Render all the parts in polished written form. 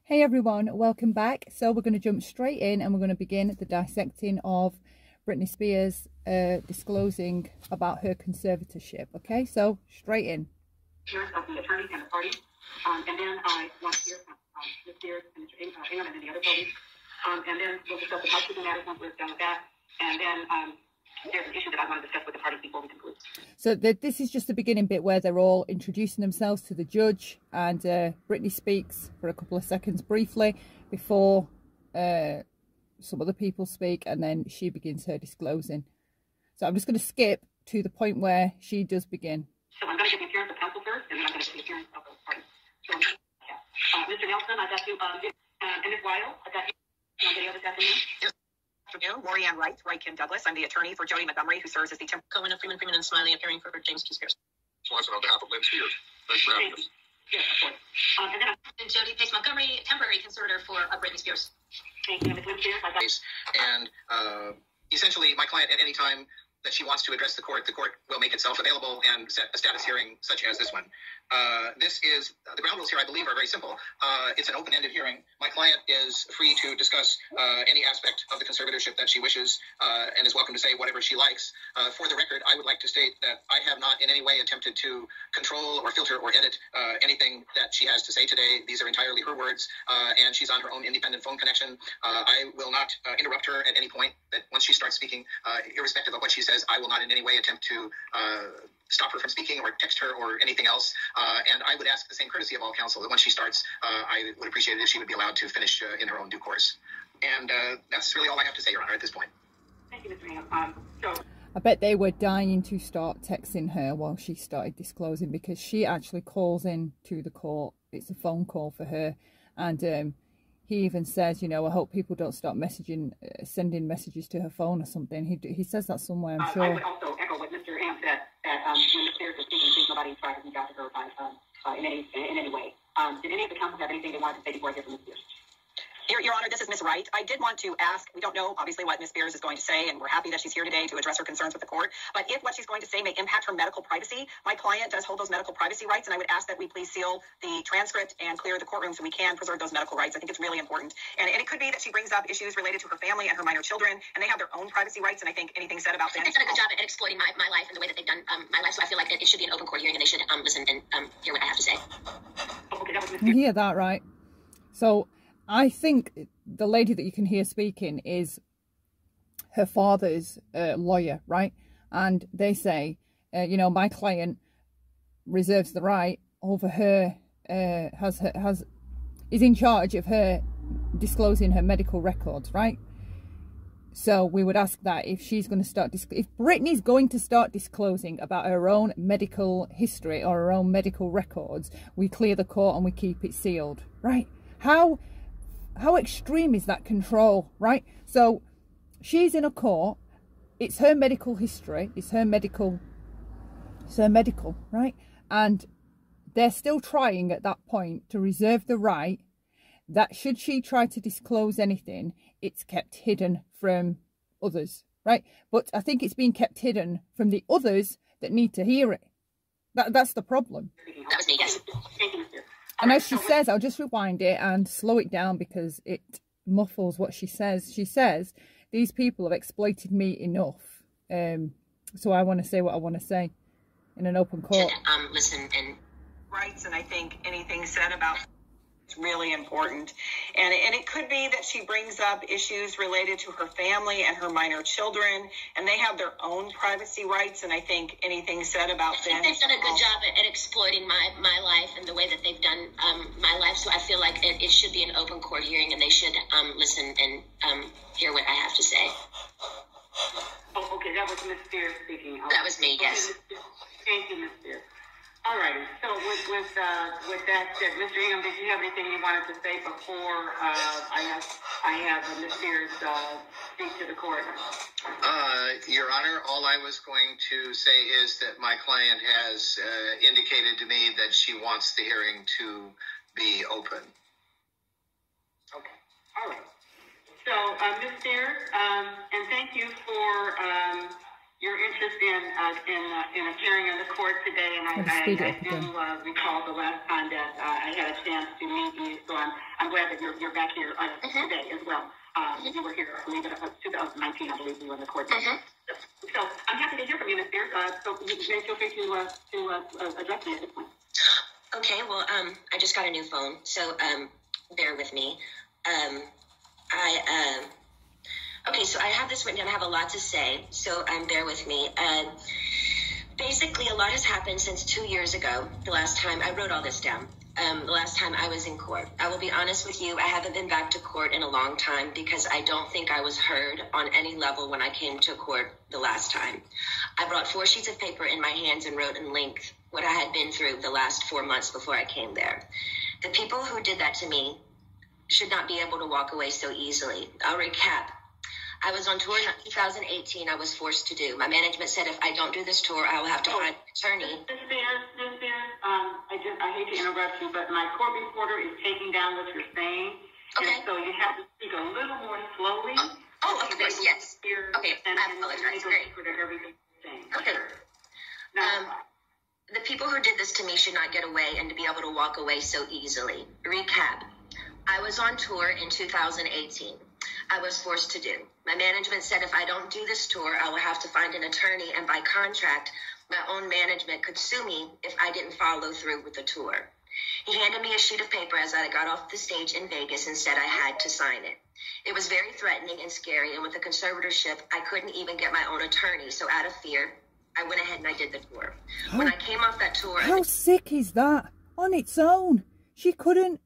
Hey everyone, welcome back. So we're going to jump straight in and we're going to begin the dissecting of Britney Spears disclosing about her conservatorship. Okay, so straight in. Here's of the attorney and the party, and then I want to hear from Ms. Spears and Mr. Ingham and then the other parties, and then we'll discuss the housekeeping matters once we're done with that, and then there's an issue that I want to discuss with the parties before we conclude. So this is just the beginning bit where they're all introducing themselves to the judge, and Britney speaks for a couple of seconds briefly before some other people speak, and then she begins her disclosing. So I'm just going to skip to the point where she does begin. So I'm going to get the appearance of counsel first, and then I'm going to get the appearance of the parties. So, Mr. Nelson, I got you, and Ms. Weil, I got you on video this afternoon. Afternoon, Lorianne Wright, Kim Douglas. I'm the attorney for Jody Montgomery, who serves as the Cohen of Freeman and Smiley, appearing for James P. Spears. Swanson on behalf of Lynn Spears. Thanks for having us. Yes, of course. And then And Jody Pace Montgomery, temporary conservator for Britney Spears. thank you, Ms. Lynn Spears. I got you. And essentially, my client, at any time that she wants to address the court will make itself available and set a status hearing such as this one. This is, the ground rules here, I believe, are very simple. It's an open-ended hearing. My client is free to discuss any aspect of the conservatorship that she wishes, and is welcome to say whatever she likes. For the record, I would like to state that I have not in any way attempted to control or filter or edit anything that she has to say today. These are entirely her words, and she's on her own independent phone connection. I will not interrupt her at any point. That once she starts speaking, irrespective of what she says, I will not in any way attempt to stop her from speaking or text her or anything else. And I would ask the same courtesy of all counsel that once she starts, I would appreciate it if she would be allowed to finish in her own due course. And that's really all I have to say, Your Honor, at this point. Thank you, Mr. Ingham. I bet they were dying to start texting her while she started disclosing, because she actually calls in to the court. It's a phone call for her, and he even says, you know, I hope people don't start sending messages to her phone or something. He says that somewhere, I'm sure. I would also echo what Mr. Ingham said, that when Ms. Spears was speaking, please nobody try to reach out to her in any way. Did any of the counsel have anything they wanted to say before I hear from Ms. Spears? Your Honor, this is Ms. Wright. I did want to ask, we don't know, obviously, what Ms. Spears is going to say, and we're happy that she's here today to address her concerns with the court. But if what she's going to say may impact her medical privacy, my client does hold those medical privacy rights, and I would ask that we please seal the transcript and clear the courtroom so we can preserve those medical rights. I think it's really important. And it could be that she brings up issues related to her family and her minor children, and they have their own privacy rights, and I think anything said about them. They've done a good job at exploiting my life and the way that they've done my life, so I feel like it should be an open court hearing, and they should listen and hear what I have to say. Okay, that was Ms. You hear that, right? So I think the lady that you can hear speaking is her father's lawyer, right? And they say, you know, my client reserves the right over her, is in charge of her disclosing her medical records, right? So we would ask that if she's going to start, if Britney's going to start disclosing about her own medical history or her own medical records, we clear the court and we keep it sealed, right? How extreme is that control, right? So she's in a court, it's her medical history, it's her medical, right? And they're still trying at that point to reserve the right that should she try to disclose anything, it's kept hidden from others, right? But I think it's being kept hidden from the others that need to hear it. That's the problem. That was me, yes. Thank you, Mr. And as she says, I'll just rewind it and slow it down because it muffles what she says. She says, these people have exploited me enough. So I want to say what I want to say in an open court. Listen and Rights, and I think anything said about it's really important. And it could be that she brings up issues related to her family and her minor children, and they have their own privacy rights, and I think anything said about them. they've done a good job at exploiting my life and the way that they've done my life, so I feel like it should be an open court hearing, and they should listen and hear what I have to say. Oh, okay, that was Ms. Spears speaking. That was me, yes. Thank you, Ms. Spears. All righty. So with that said, Mr. Ingham, did you have anything you wanted to say before I have Ms. Spears speak to the court? Your Honor, all I was going to say is that my client has indicated to me that she wants the hearing to be open. Okay. All right. So, Ms. Spears, and thank you for your interest in appearing in the court today, and I do recall the last time that I had a chance to meet you. So I'm glad that you're back here today as well. You were here, I believe, in 2019. I believe you were in the court. So I'm happy to hear from you, Ms. Spears. So you may feel free to address me at this point. Okay. Well, I just got a new phone, so bear with me. Okay, so I have this written down. I have a lot to say, so bear with me. Basically, a lot has happened since 2 years ago, the last time I wrote all this down. The last time I was in court. I will be honest with you, I haven't been back to court in a long time because I don't think I was heard on any level when I came to court the last time. I brought 4 sheets of paper in my hands and wrote in length what I had been through the last 4 months before I came there. The people who did that to me should not be able to walk away so easily. I'll recap. I was on tour in 2018. I was forced to do. My management said if I don't do this tour, I will have to find an attorney. Ms. Spears, I hate to interrupt you, but my court reporter is taking down what you're saying. Okay. And so you have to speak a little more slowly. Oh, of course, yes. Okay, I apologize. Great. Okay. The people who did this to me should not get away and to be able to walk away so easily. Recap. I was on tour in 2018. I was forced to do. My management said if I don't do this tour, I will have to find an attorney, and by contract, my own management could sue me if I didn't follow through with the tour. He handed me a sheet of paper as I got off the stage in Vegas and said I had to sign it. It was very threatening and scary, and with the conservatorship, I couldn't even get my own attorney, so out of fear, I went ahead and I did the tour. When I came off that tour... How sick is that? On its own. She couldn't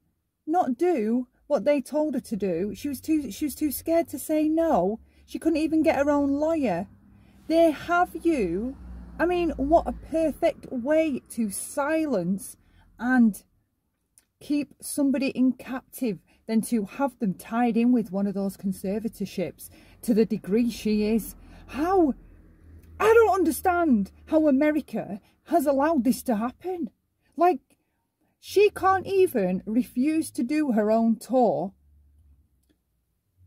not do what they told her to do. She was too scared to say no. She couldn't even get her own lawyer. They have you. I mean, what a perfect way to silence and keep somebody in captive than to have them tied in with one of those conservatorships to the degree she is. How? I don't understand how America has allowed this to happen. Like, she can't even refuse to do her own tour.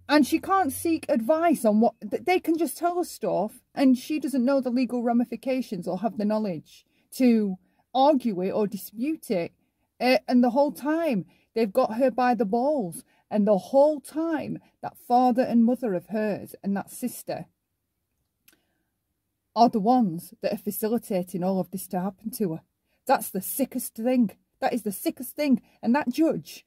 And she can't seek advice on what... They can just tell her stuff and she doesn't know the legal ramifications or have the knowledge to argue it or dispute it. And the whole time, they've got her by the balls. And the whole time, that father and mother of hers and that sister are the ones that are facilitating all of this to happen to her. That's the sickest thing. That is the sickest thing. And that judge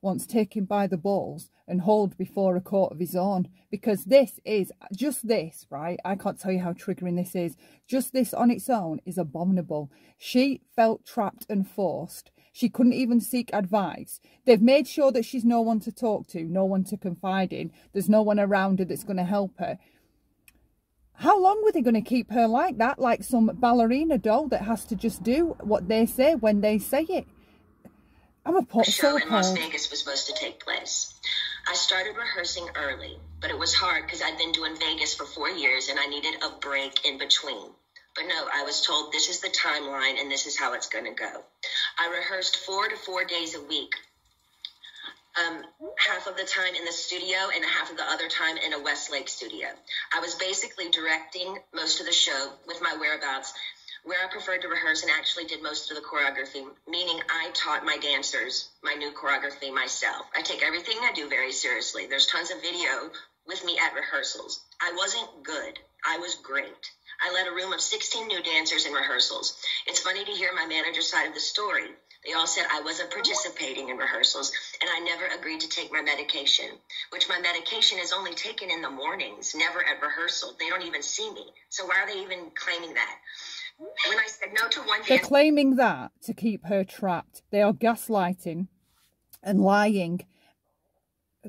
wants taken by the balls and hauled before a court of his own. Because this is, just this, right? I can't tell you how triggering this is. Just this on its own is abominable. She felt trapped and forced. She couldn't even seek advice. They've made sure that she's no one to talk to, no one to confide in. There's no one around her that's going to help her. How long were they going to keep her like that? Like some ballerina doll that has to just do what they say when they say it. I'm a pot so in Las Vegas was supposed to take place. I started rehearsing early, but it was hard because I'd been doing Vegas for 4 years and I needed a break in between. But no, I was told this is the timeline and this is how it's going to go. I rehearsed 4 to 4 days a week. Half of the time in the studio and half of the other time in a Westlake studio. I was basically directing most of the show with my whereabouts, where I preferred to rehearse and actually did most of the choreography, meaning I taught my dancers my new choreography myself. I take everything I do very seriously. There's tons of video with me at rehearsals. I wasn't good. I was great. I led a room of 16 new dancers in rehearsals. It's funny to hear my manager's side of the story. They all said I wasn't participating in rehearsals, and I never agreed to take my medication, which my medication is only taken in the mornings, never at rehearsal. They don't even see me. So why are they even claiming that? When I said no to one dance... They're claiming that to keep her trapped. They are gaslighting and lying.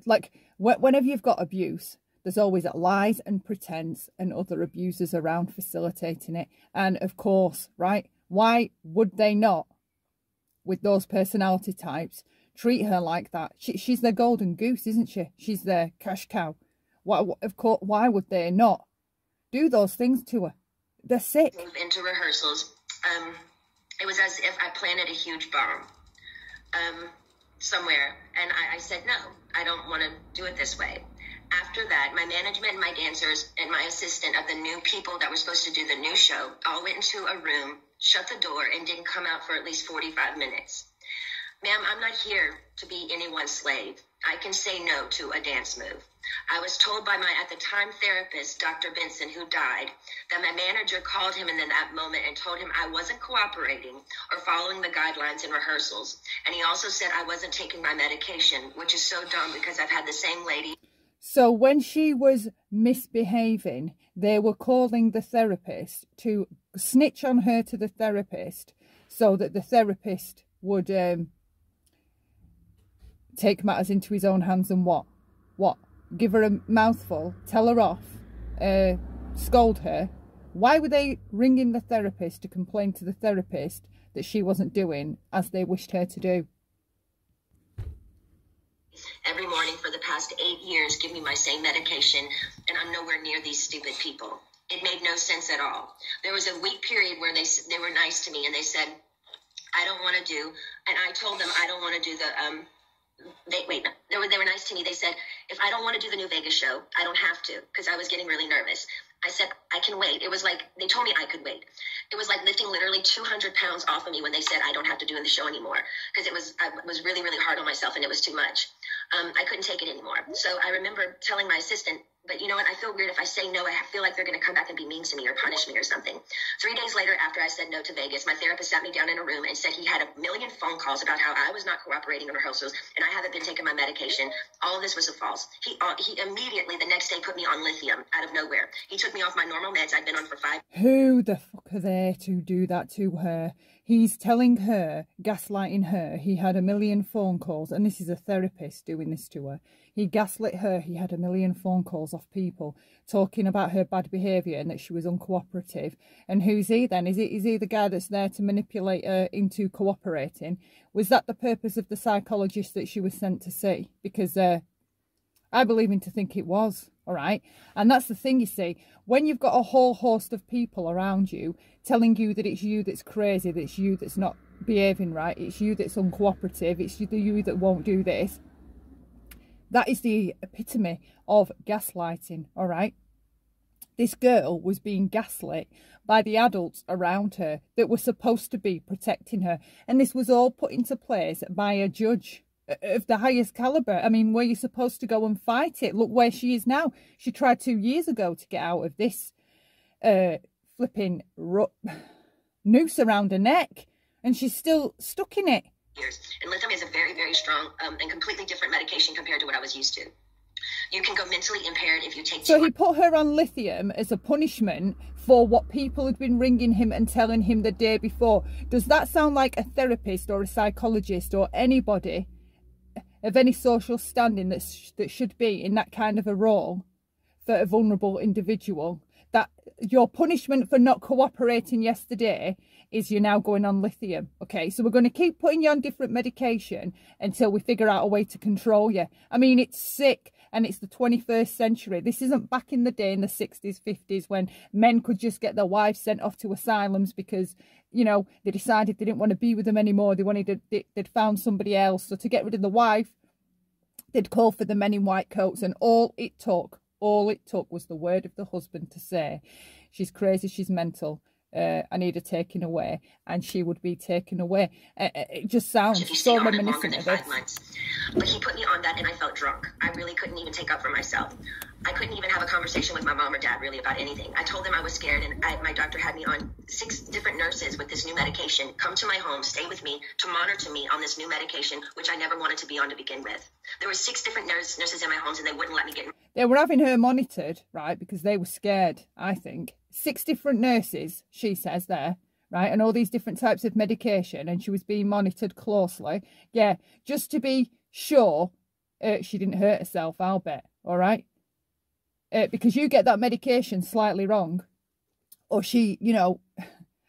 Like, whenever you've got abuse, there's always lies and pretense and other abusers around facilitating it. And of course, right, why would they not, with those personality types, treat her like that? She's their golden goose, isn't she? She's their cash cow. Of course, why would they not do those things to her? They're sick. Into rehearsals, it was as if I planted a huge bomb somewhere. And I said, no, I don't want to do it this way. After that, my management, my dancers, and my assistant of the new people that were supposed to do the new show all went into a room, shut the door, and didn't come out for at least 45 minutes. Ma'am, I'm not here to be anyone's slave. I can say no to a dance move. I was told by my, at the time, therapist, Dr. Benson, who died, that my manager called him in that moment and told him I wasn't cooperating or following the guidelines in rehearsals. And he also said I wasn't taking my medication, which is so dumb because I've had the same lady. So when she was misbehaving, they were calling the therapist to snitch on her to the therapist so that the therapist would take matters into his own hands and what? Give her a mouthful, tell her off, scold her. Why were they ringing the therapist to complain to the therapist that she wasn't doing as they wished her to do? Every morning for the past 8 years, give me my same medication, and I'm nowhere near these stupid people. It made no sense at all. There was a week period where they were nice to me, and they said, I don't want to do, and I told them I don't want to do the, they were nice to me. They said, if I don't want to do the new Vegas show, I don't have to, because I was getting really nervous. I said, I can wait. It was like, they told me I could wait. It was like lifting literally 200 pounds off of me when they said I don't have to do the show anymore, because I was really, really hard on myself, and it was too much. I couldn't take it anymore. So I remember telling my assistant, but you know what? I feel weird if I say no. I feel like they're going to come back and be mean to me or punish me or something. 3 days later, after I said no to Vegas, my therapist sat me down in a room and said he had a million phone calls about how I was not cooperating in rehearsals and I haven't been taking my medication. All of this was a false. He immediately the next day put me on lithium out of nowhere. He took me off my normal meds I'd been on for 5. Who the fuck are they to do that to her? He's telling her, gaslighting her, he had a million phone calls, and this is a therapist doing this to her. He gaslit her, he had a million phone calls off people talking about her bad behaviour and that she was uncooperative. And who's he then? Is he the guy that's there to manipulate her into cooperating? Was that the purpose of the psychologist that she was sent to see? Because I believe him to think it was, all right? And that's the thing, you see, when you've got a whole host of people around you telling you that it's you that's crazy, that it's you that's not behaving right, it's you that's uncooperative, it's you that won't do this, that is the epitome of gaslighting, all right? This girl was being gaslit by the adults around her that were supposed to be protecting her. And this was all put into place by a judge of the highest caliber. I mean, were you supposed to go and fight it? Look where she is now. She tried 2 years ago to get out of this flipping noose around her neck, and she's still stuck in it. And lithium is a very, very strong and completely different medication compared to what I was used to. You can go mentally impaired if you take. So he put her on lithium as a punishment for what people had been ringing him and telling him the day before. Does that sound like a therapist or a psychologist or anybody of any social standing that should be in that kind of a role for a vulnerable individual? That your punishment for not cooperating yesterday is you're now going on lithium. Okay, so we're going to keep putting you on different medication until we figure out a way to control you. I mean, it's sick, and it's the 21st century. This isn't back in the day in the 60s, 50s, when men could just get their wives sent off to asylums because, you know, they decided they didn't want to be with them anymore. They'd found somebody else. So to get rid of the wife, they'd call for the men in white coats, and all it took was the word of the husband to say, she's crazy, she's mental, I need her taken away, and she would be taken away. It just sounds so reminiscent of this. But he put me on that, and I felt drunk. I really couldn't even take up for myself. I couldn't even have a conversation with my mom or dad really about anything. I told them I was scared, and my doctor had me on 6 different nurses with this new medication come to my home, stay with me, to monitor me on this new medication, which I never wanted to be on to begin with. There were 6 different nurses in my homes, and they wouldn't let me get. They were having her monitored, right, because they were scared, I think. 6 different nurses, she says there, right, and all these different types of medication, and she was being monitored closely. Yeah, just to be sure she didn't hurt herself, I'll bet, all right? Because you get that medication slightly wrong, or she, you know,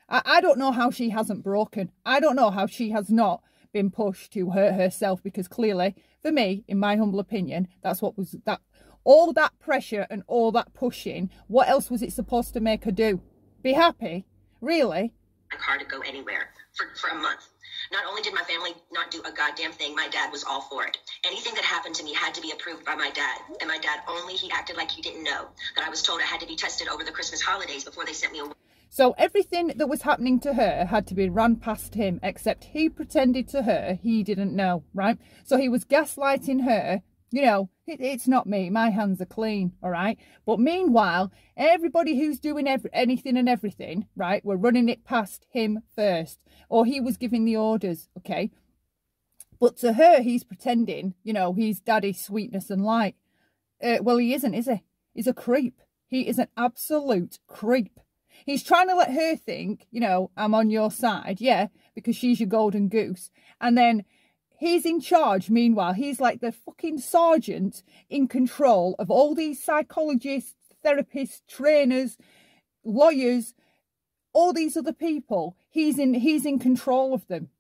I don't know how she hasn't broken. I don't know how she has not been pushed to hurt herself, because clearly, for me, in my humble opinion, that's what was that. All that pressure and all that pushing, what else was it supposed to make her do? Be happy? Really? My car to go anywhere for a month. Not only did my family not do a goddamn thing, my dad was all for it. Anything that happened to me had to be approved by my dad. And my dad he acted like he didn't know that I was told I had to be tested over the Christmas holidays before they sent me away. So everything that was happening to her had to be run past him, except he pretended to her he didn't know, right? So he was gaslighting her, you know, it's not me, my hands are clean, all right? But meanwhile, everybody who's doing anything and everything, right, were running it past him first, or he was giving the orders, okay? But to her, he's pretending, you know, he's daddy's sweetness and light. Well, he isn't, is he? He's a creep. He is an absolute creep. He's trying to let her think, you know, I'm on your side, yeah, because she's your golden goose. And then he's in charge, meanwhile. He's like the fucking sergeant in control of all these psychologists, therapists, trainers, lawyers, all these other people. He's in control of them.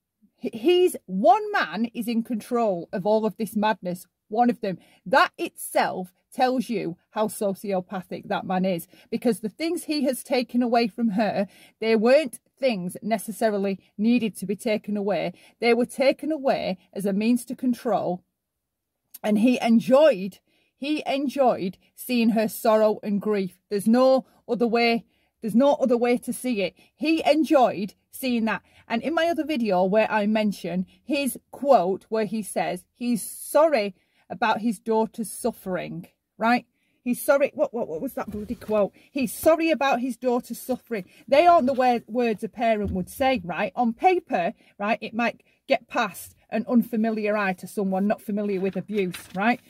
One man is in control of all of this madness. One of them. That itself tells you how sociopathic that man is, because the things he has taken away from her, they weren't things necessarily needed to be taken away. They were taken away as a means to control, and he enjoyed seeing her sorrow and grief. There's no other way to see it. He enjoyed seeing that. And in my other video where I mention his quote where he says he's sorry about his daughter's suffering, right? He's sorry. What was that bloody quote? He's sorry about his daughter's suffering. They aren't the words a parent would say, right? On paper, right, it might get past an unfamiliar eye to someone not familiar with abuse, right?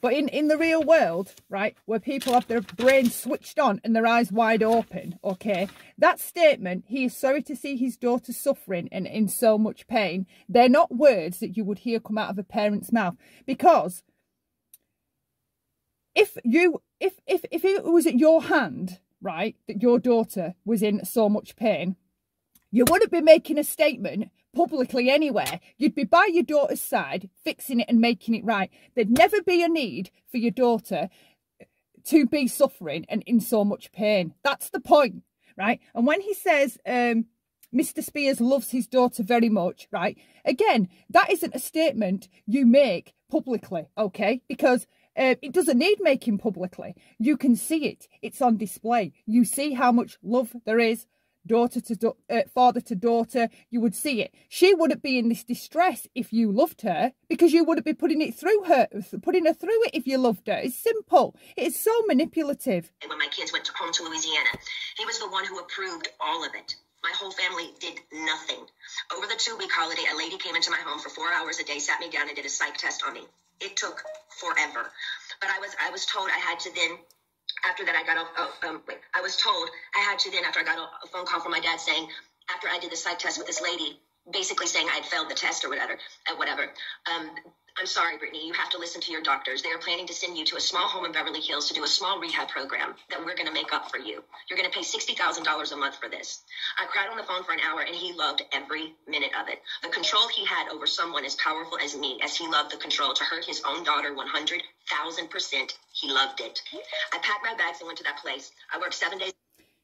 But in the real world, right, where people have their brains switched on and their eyes wide open, okay, that statement, he is sorry to see his daughter suffering and in so much pain, they're not words that you would hear come out of a parent's mouth. Because if it was at your hand, right, that your daughter was in so much pain, you wouldn't be making a statement publicly anywhere. You'd be by your daughter's side, fixing it and making it right. There'd never be a need for your daughter to be suffering and in so much pain. That's the point, right? And when he says Mr. Spears loves his daughter very much, right? Again, that isn't a statement you make publicly, okay? Because it doesn't need making publicly. You can see it. It's on display. You see how much love there is, father to daughter. You would see it. She wouldn't be in this distress if you loved her, because you wouldn't be putting her through it if you loved her. It's simple. It's so manipulative. When my kids went home to Louisiana, he was the one who approved all of it. My whole family did nothing. Over the 2-week holiday, a lady came into my home for 4 hours a day, sat me down and did a psych test on me. It took forever. But I was told I had to then, after that I got I was told I had to then, after I got a phone call from my dad saying, after I did the psych test with this lady, basically saying I had failed the test or whatever, I'm sorry, Brittany, you have to listen to your doctors. They are planning to send you to a small home in Beverly Hills to do a small rehab program that we're going to make up for you. You're going to pay $60,000 a month for this. I cried on the phone for an hour, and he loved every minute of it. The control he had over someone as powerful as me, as he loved the control to hurt his own daughter 100,000%. He loved it. I packed my bags and went to that place. I worked 7 days.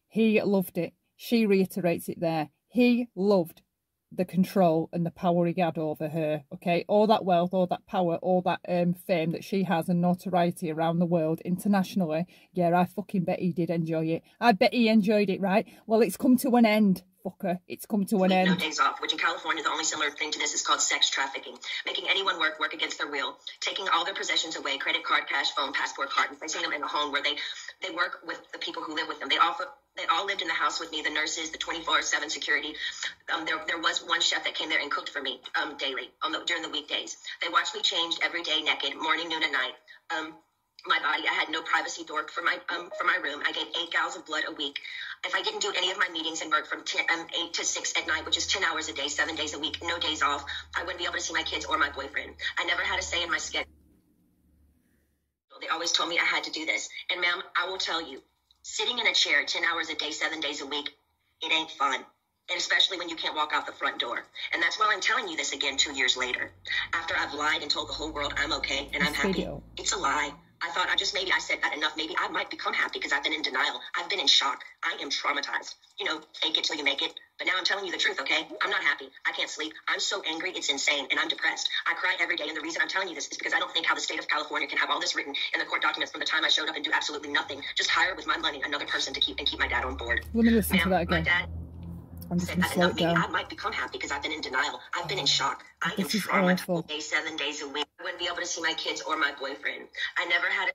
He loved it. She reiterates it there. He loved the control and the power he had over her, okay? All that wealth, all that power, all that fame that she has and notoriety around the world, internationally. Yeah, I fucking bet he did enjoy it. I bet he enjoyed it, right? Well, it's come to an end, fucker. It's come to an end. No days off, which in California, the only similar thing to this is called sex trafficking. Making anyone work against their will, taking all their possessions away, credit card, cash, phone, passport card, and placing them in a home where they work with the people who live with them. They all lived in the house with me, the nurses, the 24/7 security. There was one chef that came there and cooked for me daily during the weekdays. They watched me changed every day, naked, morning, noon, and night. My body, I had no privacy door for my room. I gave 8 gallons of blood a week. If I didn't do any of my meetings and work from 8 to 6 at night, which is 10 hours a day, 7 days a week, no days off, I wouldn't be able to see my kids or my boyfriend. I never had a say in my schedule. They always told me I had to do this. And ma'am, I will tell you, sitting in a chair 10 hours a day, 7 days a week, it ain't fun. And especially when you can't walk out the front door. And that's why I'm telling you this again 2 years later. After I've lied and told the whole world I'm okay and I'm happy. It's a lie. I thought maybe I said that enough. Maybe I might become happy because I've been in denial. I've been in shock. I am traumatized. You know, fake it till you make it. But now I'm telling you the truth, okay? I'm not happy. I can't sleep. I'm so angry. It's insane. And I'm depressed. I cry every day. And the reason I'm telling you this is because I don't think how the state of California can have all this written in the court documents from the time I showed up and do absolutely nothing. Just hire with my money another person to keep my dad on board. Let me listen to that again. My dad I'm just said going to that slow enough. it Maybe down. I might become happy because I've been in denial. I've been in shock. I am This is traumatized. awful. 7 days a week. I wouldn't be able to see my kids or my boyfriend. I never had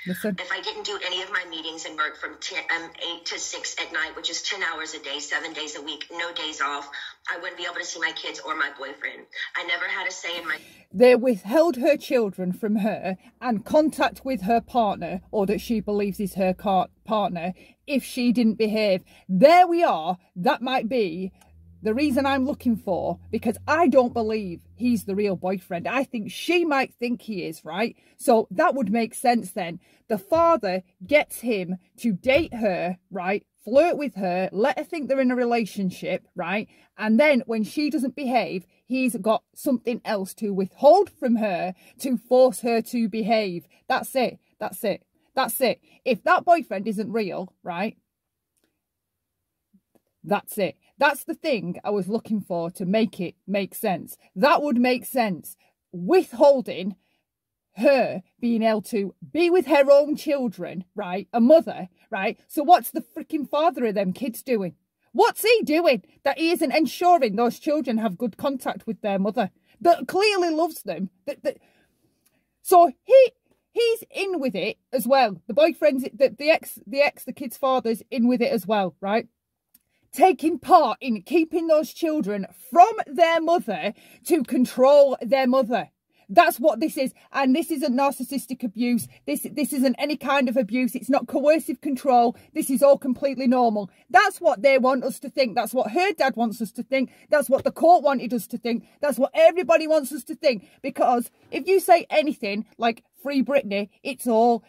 Listen. If I didn't do any of my meetings and work from 8 to 6 at night, which is 10 hours a day, 7 days a week, no days off, I wouldn't be able to see my kids or my boyfriend. I never had a say in my... They withheld her children from her and contact with her partner, or that she believes is her partner, if she didn't behave. There we are. That might be the reason I'm looking for, because I don't believe he's the real boyfriend. I think she might think he is, right? So that would make sense then. The father gets him to date her, right? Flirt with her, let her think they're in a relationship, right? And then when she doesn't behave, he's got something else to withhold from her to force her to behave. That's it. That's it. That's it. If that boyfriend isn't real, right? That's it. That's the thing I was looking for to make it make sense. That would make sense. Withholding her being able to be with her own children, right? A mother, right? So what's the freaking father of them kids doing? What's he doing that he isn't ensuring those children have good contact with their mother that clearly loves them? So he's in with it as well. The boyfriend's, the kid's father's in with it as well, right? Taking part in keeping those children from their mother to control their mother. That's what this is. And this isn't narcissistic abuse. This isn't any kind of abuse. It's not coercive control. This is all completely normal. That's what they want us to think. That's what her dad wants us to think. That's what the court wanted us to think. That's what everybody wants us to think. Because if you say anything like free Britney, it's all,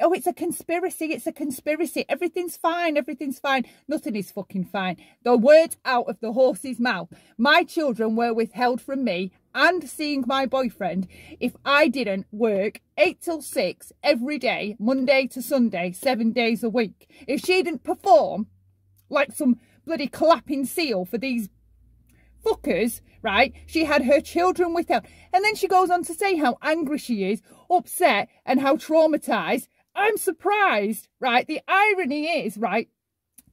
oh, it's a conspiracy. It's a conspiracy. Everything's fine. Everything's fine. Nothing is fucking fine. The words out of the horse's mouth. My children were withheld from me and seeing my boyfriend if I didn't work 8 till 6 every day, Monday to Sunday, 7 days a week. If she didn't perform like some bloody clapping seal for these fuckers, right? She had her children withheld. And then she goes on to say how angry she is, upset, and how traumatized. I'm surprised, right? The irony is, right?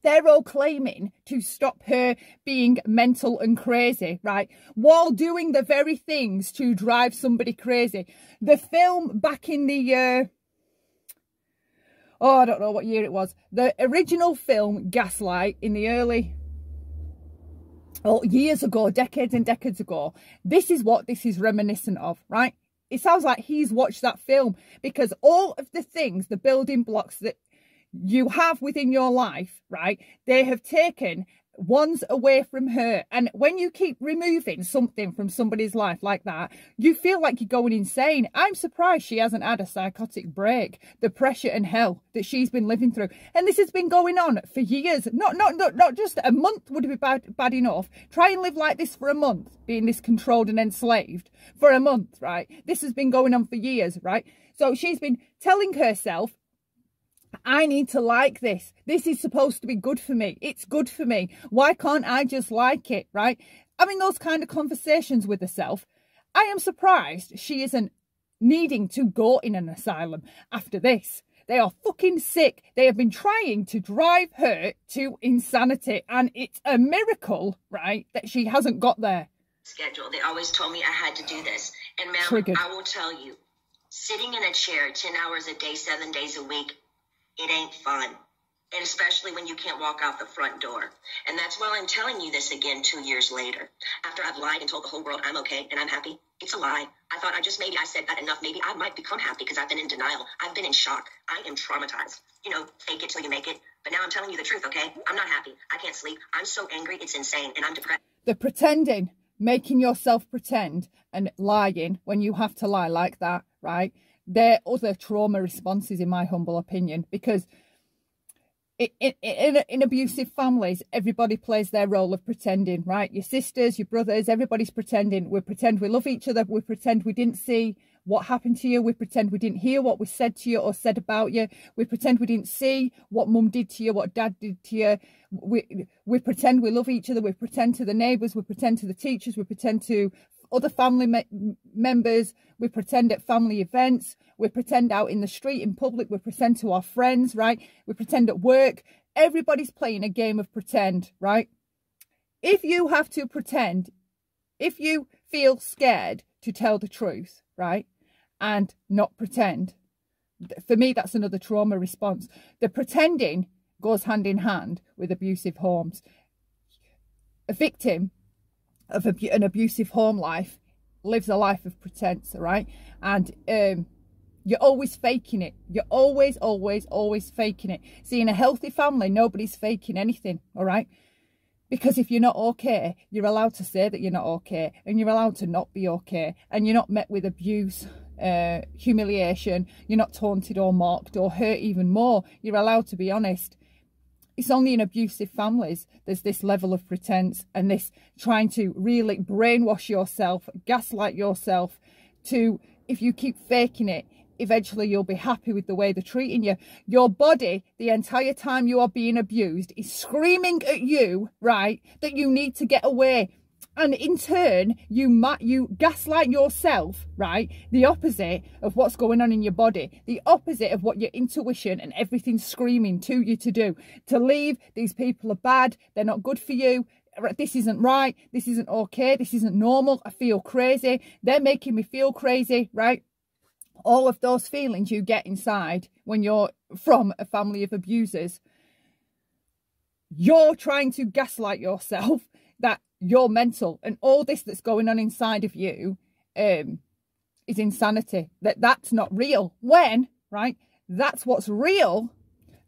They're all claiming to stop her being mental and crazy, right? While doing the very things to drive somebody crazy. The film back in the, I don't know what year it was. The original film, Gaslight, in the early, years ago, decades and decades ago. This is what this is reminiscent of, right? It sounds like he's watched that film because all of the things, the building blocks that you have within your life, right? They have taken ones away from her. And when you keep removing something from somebody's life like that, you feel like you're going insane. I'm surprised she hasn't had a psychotic break. The pressure and hell that she's been living through. And this has been going on for years. Not just a month would be bad enough. Try and live like this for a month, being this controlled and enslaved for a month, right? This has been going on for years, right? So she's been telling herself, I need to like this. This is supposed to be good for me. It's good for me. Why can't I just like it, right? Having those kind of conversations with herself. I am surprised she isn't needing to go in an asylum after this. They are fucking sick. They have been trying to drive her to insanity. And it's a miracle, right, that she hasn't got there. Schedule. They always told me I had to do this. And ma'am, Triggered. I will tell you, sitting in a chair 10 hours a day, 7 days a week, it ain't fun. And especially when you can't walk out the front door. And that's why I'm telling you this again 2 years later. After I've lied and told the whole world I'm okay and I'm happy. It's a lie. I thought maybe I said that enough. Maybe I might become happy because I've been in denial. I've been in shock. I am traumatized. You know, fake it till you make it. But now I'm telling you the truth, okay? I'm not happy. I can't sleep. I'm so angry. It's insane. And I'm depressed. The pretending, making yourself pretend and lying when you have to lie like that, right? They're other trauma responses, in my humble opinion, because in abusive families, everybody plays their role of pretending, right? Your sisters, your brothers, everybody's pretending. We pretend we love each other. We pretend we didn't see what happened to you. We pretend we didn't hear what was said to you or said about you. We pretend we didn't see what mum did to you, what dad did to you. We pretend we love each other. We pretend to the neighbours. We pretend to the teachers. We pretend to other family members. We pretend at family events. We pretend out in the street, in public. We pretend to our friends, right? We pretend at work. Everybody's playing a game of pretend, right? If you have to pretend, if you feel scared to tell the truth, right, and not pretend, for me, that's another trauma response. The pretending goes hand in hand with abusive homes. A victim of an abusive home life lives a life of pretense, right? And you're always faking it. You're always faking it. See, in a healthy family, nobody's faking anything, all right? Because if you're not okay, you're allowed to say that you're not okay, and you're allowed to not be okay, and you're not met with abuse, humiliation, you're not taunted or mocked or hurt even more. You're allowed to be honest. It's only in abusive families there's this level of pretense and this trying to really brainwash yourself, gaslight yourself to, if you keep faking it, eventually you'll be happy with the way they're treating you. Your body, the entire time you are being abused, is screaming at you, right, that you need to get away. And in turn, you gaslight yourself, right? The opposite of what's going on in your body. The opposite of what your intuition and everything's screaming to you to do. To leave, these people are bad, they're not good for you. This isn't right, this isn't okay, this isn't normal, I feel crazy, they're making me feel crazy, right? All of those feelings you get inside when you're from a family of abusers. You're trying to gaslight yourself that you're mental, and all this that's going on inside of you is insanity. That's not real. When, right, that's what's real,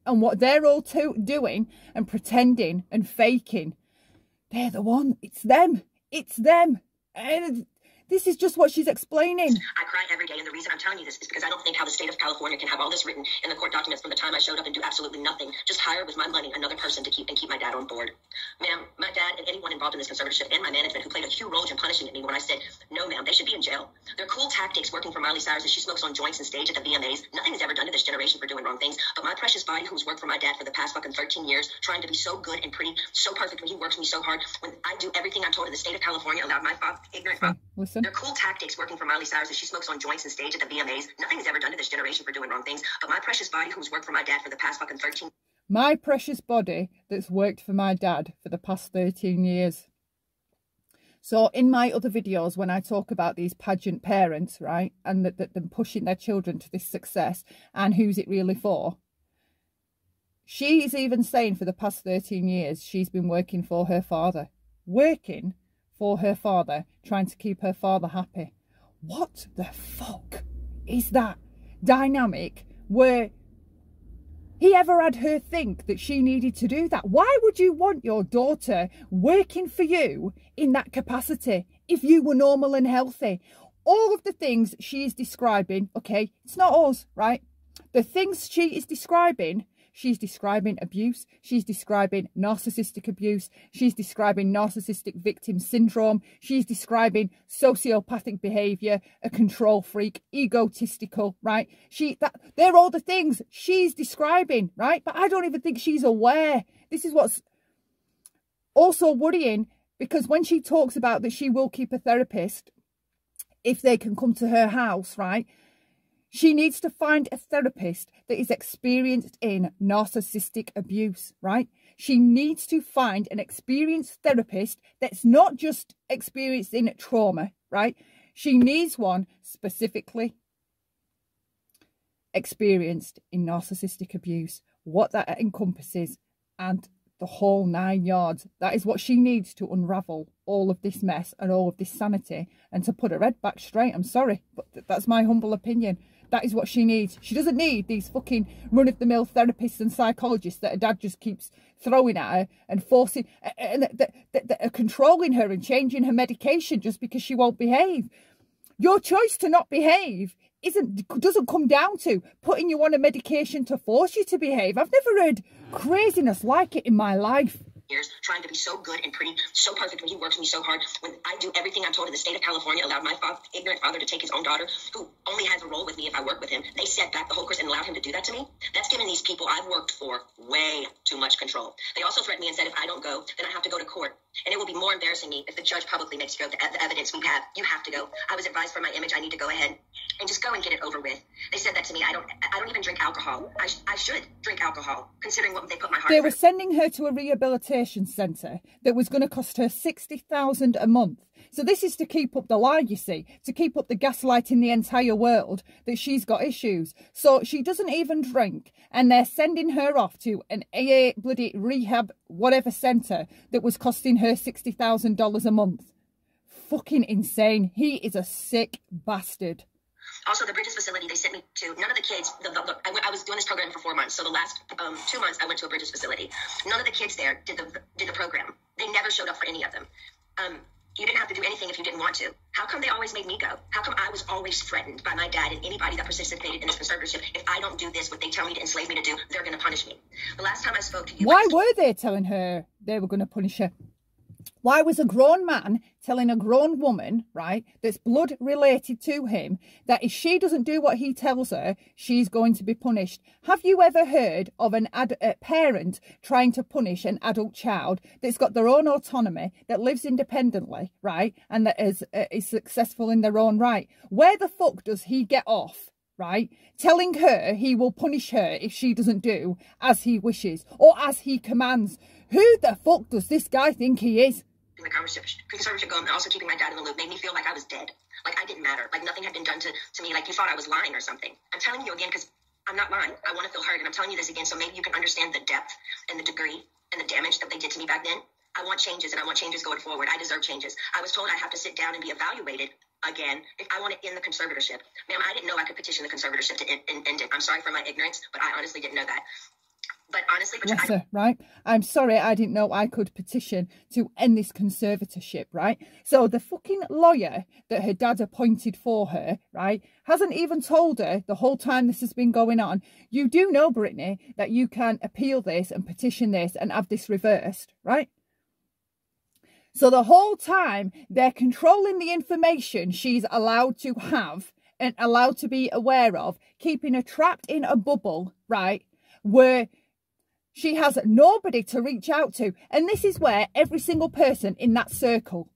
and what they're all doing and pretending and faking. They're the one. It's them. It's them. And this is just what she's explaining. I cry every day, and the reason I'm telling you this is because I don't think how the state of California can have all this written in the court documents from the time I showed up and do absolutely nothing. Just hire with my money another person to keep my dad on board. Ma'am, my dad and anyone involved in this conservatorship and my management who played a huge role in punishing me when I said, no, ma'am, they should be in jail. They're cool tactics working for Miley Cyrus as she smokes on joints and stage at the VMAs. Nothing is ever done to this generation for doing wrong things. But my precious body, who's worked for my dad for the past fucking 13 years, trying to be so good and pretty, so perfect when he works me so hard, when I do everything I'm told in the state of California, allowed my ignorant father. Listen. They're cool tactics working for Miley Cyrus as she smokes on joints and stage at the VMAs. Nothing is ever done to this generation for doing wrong things. But my precious body, who's worked for my dad for the past fucking 13. My precious body that's worked for my dad for the past 13 years. So in my other videos, when I talk about these pageant parents, right, and them pushing their children to this success and who's it really for, she's even saying for the past 13 years, she's been working for her father. Working for her father, trying to keep her father happy. What the fuck is that dynamic where he ever had her think that she needed to do that? Why would you want your daughter working for you in that capacity if you were normal and healthy? All of the things she is describing, okay, it's not us, right? The things she is describing, she's describing abuse, she's describing narcissistic abuse, she's describing narcissistic victim syndrome, she's describing sociopathic behaviour, a control freak, egotistical, right? They're all the things she's describing, right? But I don't even think she's aware. This is what's also worrying, because when she talks about that she will keep a therapist if they can come to her house, right? She needs to find a therapist that is experienced in narcissistic abuse, right? She needs to find an experienced therapist that's not just experienced in trauma, right? She needs one specifically experienced in narcissistic abuse, what that encompasses, and the whole 9 yards. That is what she needs to unravel all of this mess and all of this sanity and to put her head back straight. I'm sorry, but that's my humble opinion. That is what she needs. She doesn't need these fucking run-of-the-mill therapists and psychologists that her dad just keeps throwing at her and forcing, and that are controlling her and changing her medication just because she won't behave. Your choice to not behave doesn't come down to putting you on a medication to force you to behave. I've never heard craziness like it in my life. years trying to be so good and pretty, so perfect when he works me so hard. When I do everything I'm told in the state of California, allowed my ignorant father to take his own daughter, who only has a role with me if I work with him. They set back the whole course and allowed him to do that to me. That's given these people I've worked for way too much control. They also threatened me and said if I don't go, then I have to go to court. And it will be more embarrassing me if the judge publicly makes you go, the evidence we have, you have to go. I was advised for my image, I need to go ahead and just go and get it over with. They said that to me. I don't even drink alcohol. I should drink alcohol, considering what they put my heart They through. were sending her to a rehabilitation centre that was going to cost her $60,000 a month. So this is to keep up the lie, you see, to keep up the gaslighting the entire world that she's got issues. So she doesn't even drink, and they're sending her off to an AA bloody rehab whatever centre that was costing her $60,000 a month. Fucking insane. He is a sick bastard. Also, the Bridges facility they sent me to, none of the kids, I was doing this program for 4 months. So the last 2 months I went to a Bridges facility. None of the kids there did the program. They never showed up for any of them. You didn't have to do anything if you didn't want to. How come they always made me go? How come I was always threatened by my dad and anybody that participated in this conservatorship? If I don't do this, what they tell me to enslave me to do, they're going to punish me. The last time I spoke to you... Why were they telling her they were going to punish her? Why was a grown man telling a grown woman, right, that's blood related to him, that if she doesn't do what he tells her, she's going to be punished? Have you ever heard of a parent trying to punish an adult child that's got their own autonomy, that lives independently, right, and that is successful in their own right? Where the fuck does he get off, right, telling her he will punish her if she doesn't do as he wishes or as he commands? Who the fuck does this guy think he is? The conservatorship going and also keeping my dad in the loop made me feel like I was dead. Like I didn't matter. Like nothing had been done to me. Like you thought I was lying or something. I'm telling you again because I'm not lying. I want to feel heard. And I'm telling you this again so maybe you can understand the depth and the degree and the damage that they did to me back then. I want changes and I want changes going forward. I deserve changes. I was told I have to sit down and be evaluated again if I want to end the conservatorship. Ma'am, I didn't know I could petition the conservatorship to end it. I'm sorry for my ignorance, but I honestly didn't know that. But honestly, right? I'm sorry, I didn't know I could petition to end this conservatorship, right? So the fucking lawyer that her dad appointed for her, right, hasn't even told her the whole time this has been going on. You do know, Britney, that you can appeal this and petition this and have this reversed, right? So the whole time they're controlling the information she's allowed to have and allowed to be aware of, keeping her trapped in a bubble, right, where she has nobody to reach out to. And this is where every single person in that circle,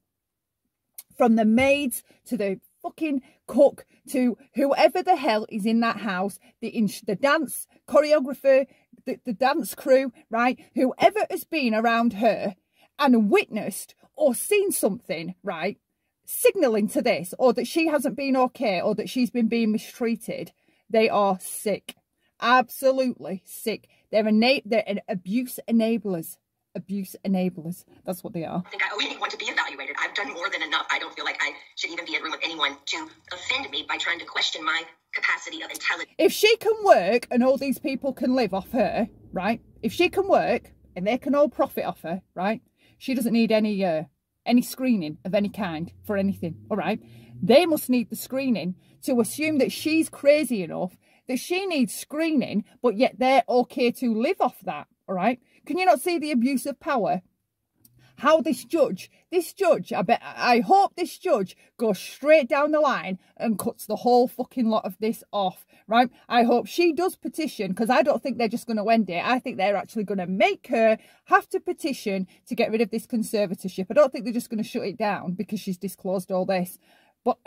from the maids to the fucking cook to whoever the hell is in that house, the dance choreographer, the dance crew, right? Whoever has been around her and witnessed or seen something, right, signalling to this, or that she hasn't been okay, or that she's been being mistreated, they are sick. Absolutely sick. They're abuse enablers. Abuse enablers. That's what they are. I think I owe anyone to be evaluated. I've done more than enough. I don't feel like I should even be in a room with anyone to offend me by trying to question my capacity of intelligence. If she can work and all these people can live off her, right? If she can work and they can all profit off her, right? She doesn't need any screening of any kind for anything, all right? They must need the screening to assume that she's crazy enough that she needs screening, but yet they're okay to live off that, all right? Can you not see the abuse of power? How this judge, I hope this judge goes straight down the line and cuts the whole fucking lot of this off, right? I hope she does petition, because I don't think they're just going to end it. I think they're actually going to make her have to petition to get rid of this conservatorship. I don't think they're just going to shut it down because she's disclosed all this. But,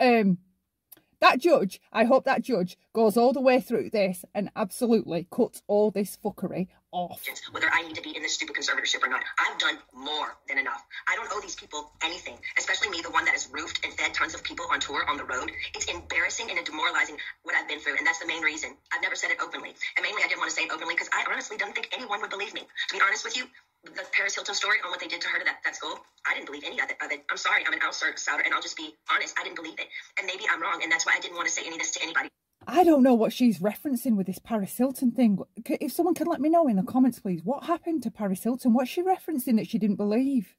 that judge, I hope that judge goes all the way through this and absolutely cuts all this fuckery off. Whether I need to be in this stupid conservatorship or not, I've done more than enough. I don't owe these people anything, especially me, the one that has roofed and fed tons of people on tour on the road. It's embarrassing and demoralizing what I've been through, and that's the main reason. I've never said it openly. And mainly I didn't want to say it openly because I honestly don't think anyone would believe me. To be honest with you, the Paris Hilton story on what they did to her to that school, I didn't believe any of it. I'm sorry, I'm an outsider, and I'll just be honest, I didn't believe it. And maybe I'm wrong, and that's why I didn't want to say any of this to anybody. I don't know what she's referencing with this Paris Hilton thing. If someone can let me know in the comments, please. What happened to Paris Hilton? What's she referencing that she didn't believe?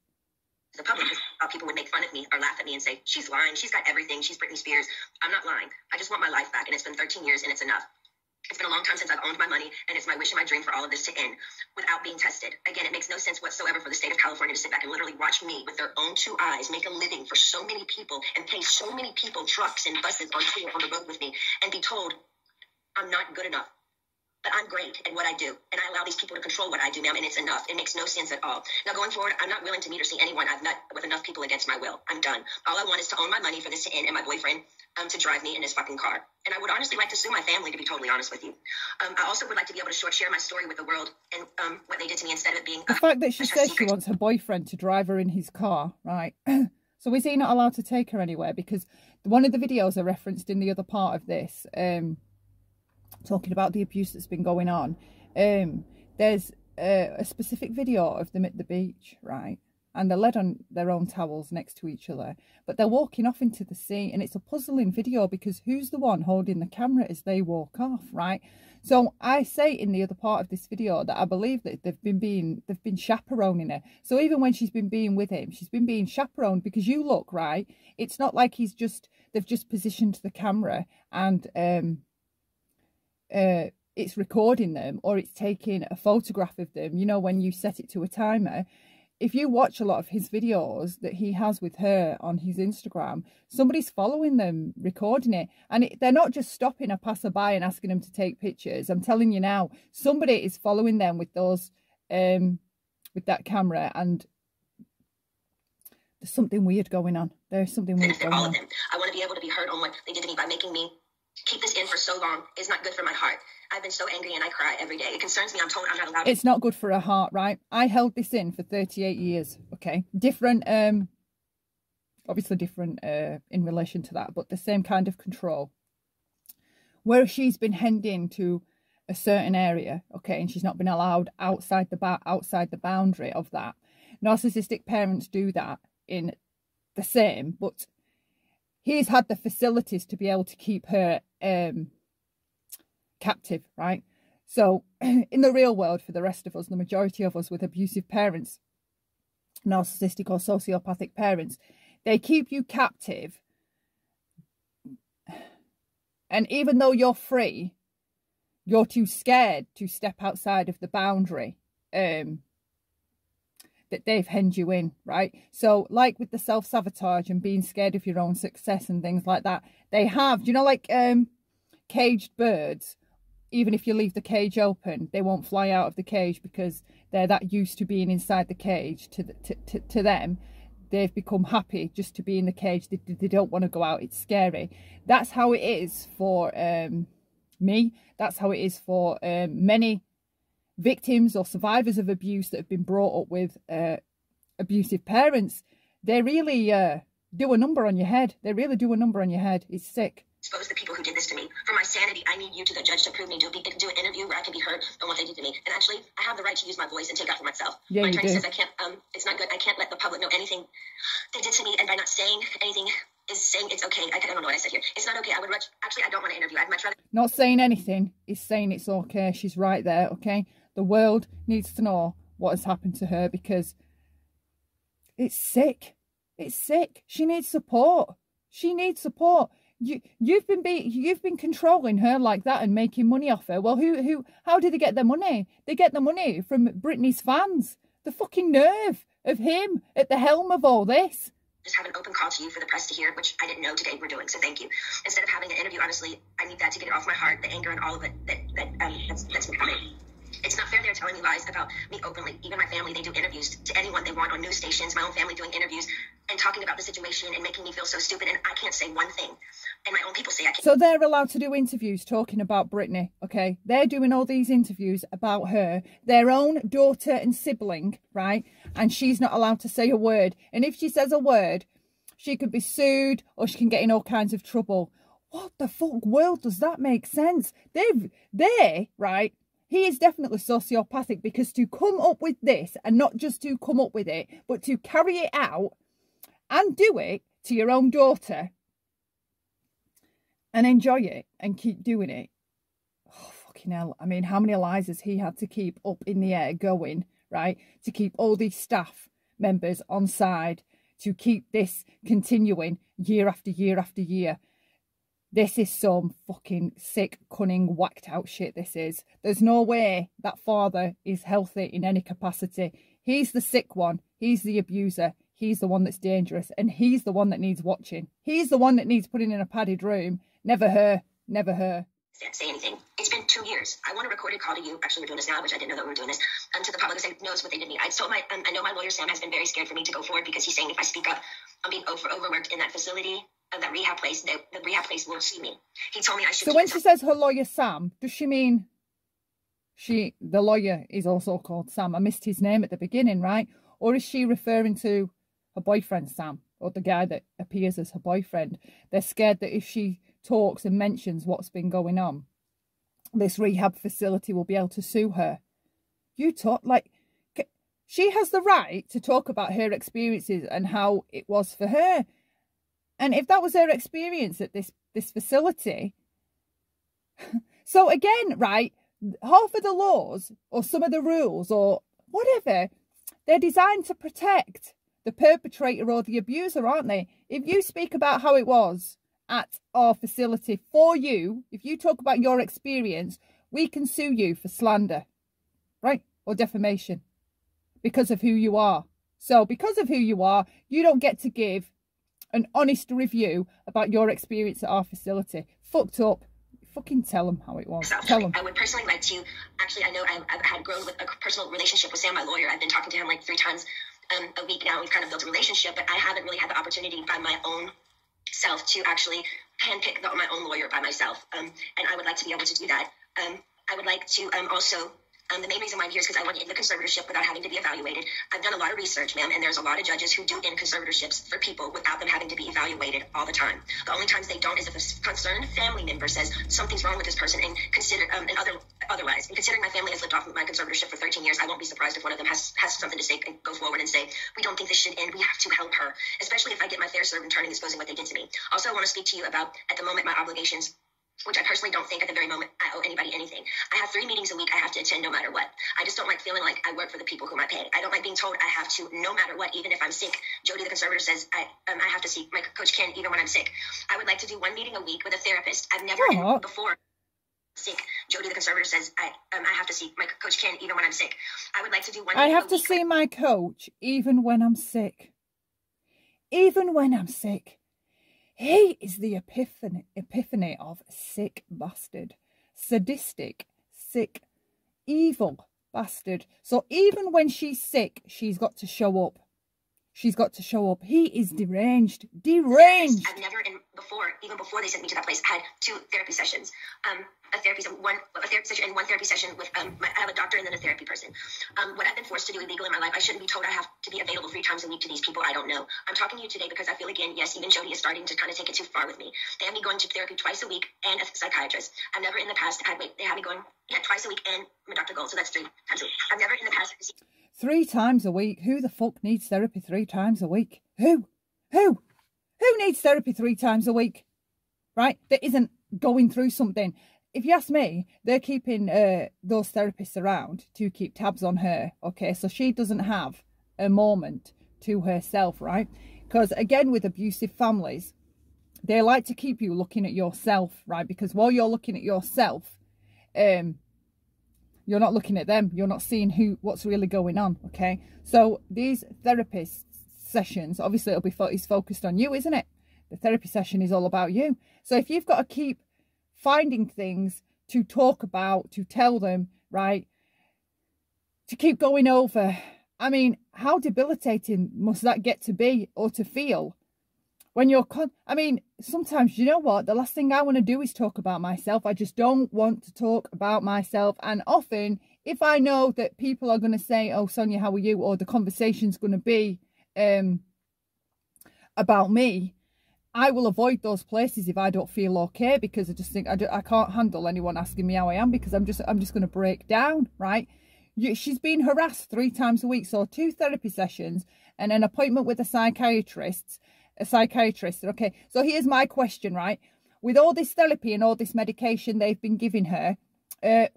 The public, people would make fun of me or laugh at me and say, she's lying, she's got everything, she's Britney Spears. I'm not lying. I just want my life back, and it's been 13 years, and it's enough. It's been a long time since I've owned my money, and it's my wish and my dream for all of this to end without being tested. Again, it makes no sense whatsoever for the state of California to sit back and literally watch me with their own two eyes make a living for so many people and pay so many people trucks and buses on tour on the road with me and be told I'm not good enough. But I'm great at what I do, and I allow these people to control what I do, ma'am, and it's enough. It makes no sense at all. Now, going forward, I'm not willing to meet or see anyone I've met with enough people against my will. I'm done. All I want is to own my money for this to end and my boyfriend to drive me in his fucking car. And I would honestly like to sue my family, to be totally honest with you. I also would like to be able to share my story with the world and what they did to me instead of it being the fact that she says she wants her boyfriend to drive her in his car, right? So is he not allowed to take her anywhere? Because one of the videos I referenced in the other part of this, talking about the abuse that's been going on, there's a specific video of them at the beach, right? And they're led on their own towels next to each other, but they're walking off into the sea, and it's a puzzling video because who's the one holding the camera as they walk off, right? So I say in the other part of this video that I believe that they've been chaperoning her. So even when she's been being with him, she's been being chaperoned, because you look, right, it's not like they've just positioned the camera and it's recording them, or it's taking a photograph of them, you know, when you set it to a timer. If you watch a lot of his videos that he has with her on his Instagram, somebody's following them, recording it. And they're not just stopping a passerby and asking them to take pictures. I'm telling you now, somebody is following them with those, with that camera. And there's something weird going on. There's something weird going on. I want to be able to be heard on what they did to me by making me keep this in for so long. Is not good for my heart. I've been so angry and I cry every day. It concerns me. I'm told I'm not allowed. It's not good for her heart, right? I held this in for 38 years, okay? Different, obviously different in relation to that, but the same kind of control. Where she's been hemmed into a certain area, okay, and she's not been allowed outside the boundary of that. Narcissistic parents do that in the same, but he's had the facilities to be able to keep her captive, right? So in the real world, for the rest of us, the majority of us with abusive parents, narcissistic or sociopathic parents, they keep you captive. And even though you're free, you're too scared to step outside of the boundary that they've hemmed you in, right? So like with the self-sabotage and being scared of your own success and things like that, they have, do you know, like caged birds, even if you leave the cage open, they won't fly out of the cage because they're that used to being inside the cage. To them, they've become happy just to be in the cage. They don't want to go out. It's scary. That's how it is for me. That's how it is for many victims or survivors of abuse that have been brought up with abusive parents. They really do a number on your head. They really do a number on your head. It's sick. Expose the people who did this to me. For my sanity, I need you to the judge to prove me, do an interview where I can be heard on what they did to me. And actually, I have the right to use my voice and take out for myself. Yeah, my attorney do. says I can't, it's not good. I can't let the public know anything they did to me. And by not saying anything is saying it's okay. I don't know what I said here. It's not okay. I don't want to interview. I'd much rather. Not saying anything is saying it's okay. She's right there, okay? The world needs to know what has happened to her because it's sick. It's sick. She needs support. She needs support. You've been controlling her like that and making money off her. Well, how did they get their money? They get the money from Britney's fans. The fucking nerve of him at the helm of all this. Just have an open call to you for the press to hear, which I didn't know today we're doing, so thank you. Instead of having an interview, honestly, I need that to get it off my heart, the anger and all of it that's been coming. It's not fair they're telling me lies about me openly. Even my family, they do interviews to anyone they want on news stations. My own family doing interviews and talking about the situation and making me feel so stupid, and I can't say one thing. And my own people say I can't. So they're allowed to do interviews talking about Britney, okay? They're doing all these interviews about her, their own daughter and sibling, right? And she's not allowed to say a word. And if she says a word, she could be sued or she can get in all kinds of trouble. What the fuck world does that make sense? Right? He is definitely sociopathic, because to come up with this, and not just to come up with it, but to carry it out and do it to your own daughter and enjoy it and keep doing it. Oh, fucking hell. I mean, how many lies has he had to keep up in the air going, right? To keep all these staff members on side, to keep this continuing year after year after year. This is some fucking sick, cunning, whacked out shit, this is. There's no way that father is healthy in any capacity. He's the sick one. He's the abuser. He's the one that's dangerous. And he's the one that needs watching. He's the one that needs putting in a padded room. Never her. Never her. Say anything. It's been 2 years. I want a recorded call to you. Actually, we're doing this now, which I didn't know that we were doing this. To the public, because I knows what they did me. I told my, I know my lawyer Sam has been very scared for me to go forward because he's saying if I speak up, I'm being overworked in that facility, that rehab place. The rehab place won't see me. He told me I should. So when she says her lawyer Sam, does she mean the lawyer is also called Sam? I missed his name at the beginning, right? Or is she referring to her boyfriend Sam, or the guy that appears as her boyfriend? They're scared that if she talks and mentions what's been going on, this rehab facility will be able to sue her. You talk like she has the right to talk about her experiences and how it was for her. And if that was her experience at this facility, so again, right, half of the laws or some of the rules or whatever, they're designed to protect the perpetrator or the abuser, aren't they? If you speak about how it was at our facility for you, if you talk about your experience, we can sue you for slander, right? Or defamation because of who you are. So because of who you are, you don't get to give an honest review about your experience at our facility. Fucked up. Fucking tell them how it was. Tell them. I would personally like to, actually, I know I've had grown with a personal relationship with Sam, my lawyer. I've been talking to him like 3 times a week now. We've kind of built a relationship, but I haven't really had the opportunity by my own self to actually handpick my own lawyer by myself. And I would like to be able to do that. I would like to also, the main reason why I'm here is because I want to end the conservatorship without having to be evaluated. I've done a lot of research, ma'am, and there's a lot of judges who do end conservatorships for people without them having to be evaluated all the time. The only times they don't is if a concerned family member says something's wrong with this person and otherwise. And considering my family has lived off my conservatorship for 13 years, I won't be surprised if one of them has something to say and go forward and say, we don't think this should end. We have to help her, especially if I get my fair serve in turning exposing what they did to me. Also, I want to speak to you about, at the moment, my obligations, which I personally don't think at the very moment I owe anybody anything. I have 3 meetings a week I have to attend no matter what. I just don't like feeling like I work for the people whom I pay. I don't like being told I have to, no matter what, even if I'm sick. Jody, the conservator, says I have to see my coach Ken even when I'm sick. I would like to do 1 meeting a week with a therapist. I've never before sick. Jody, the conservator, says I have to see my coach Ken even when I'm sick. I would like to do 1 meeting I have to see my coach even when I'm sick. Even when I'm sick. He is the epiphany of sick bastard. Sadistic, sick, evil bastard. So even when she's sick, she's got to show up. She's got to show up. He is deranged. Deranged. I've never, even before they sent me to that place, had 2 therapy sessions. A therapy session and 1 therapy session with, I have a doctor and then a therapy person. What I've been forced to do illegal in my life, I shouldn't be told I have to be available 3 times a week to these people I don't know. I'm talking to you today because I feel, again, yes, even Jody is starting to kind of take it too far with me. They have me going to therapy twice a week and a psychiatrist. I've never in the past they have me going twice a week and my Dr. Gold, so that's 3 times a week. I've never in the past... 3 times a week? Who the fuck needs therapy 3 times a week? Who needs therapy 3 times a week? Right? That isn't going through something. If you ask me, they're keeping those therapists around to keep tabs on her, okay? So she doesn't have a moment to herself, right? Because, again, with abusive families, they like to keep you looking at yourself, right? Because while you're looking at yourself, you're not looking at them. You're not seeing what's really going on, okay? So these therapist sessions, obviously it's focused on you, isn't it? The therapy session is all about you. So if you've got to keep finding things to talk about, to tell them, right, to keep going over, I mean, how debilitating must that get to be or to feel when you're I mean, sometimes, you know what, the last thing I want to do is talk about myself. I just don't want to talk about myself. And often, if I know that people are going to say, oh, Sonia, how are you? Or the conversation's going to be about me, I will avoid those places if I don't feel okay, because I just think I can't handle anyone asking me how I am, because I'm just going to break down, right? She's been harassed 3 times a week, so 2 therapy sessions and an appointment with a psychiatrist. Okay, so here's my question, right? With all this therapy and all this medication they've been giving her,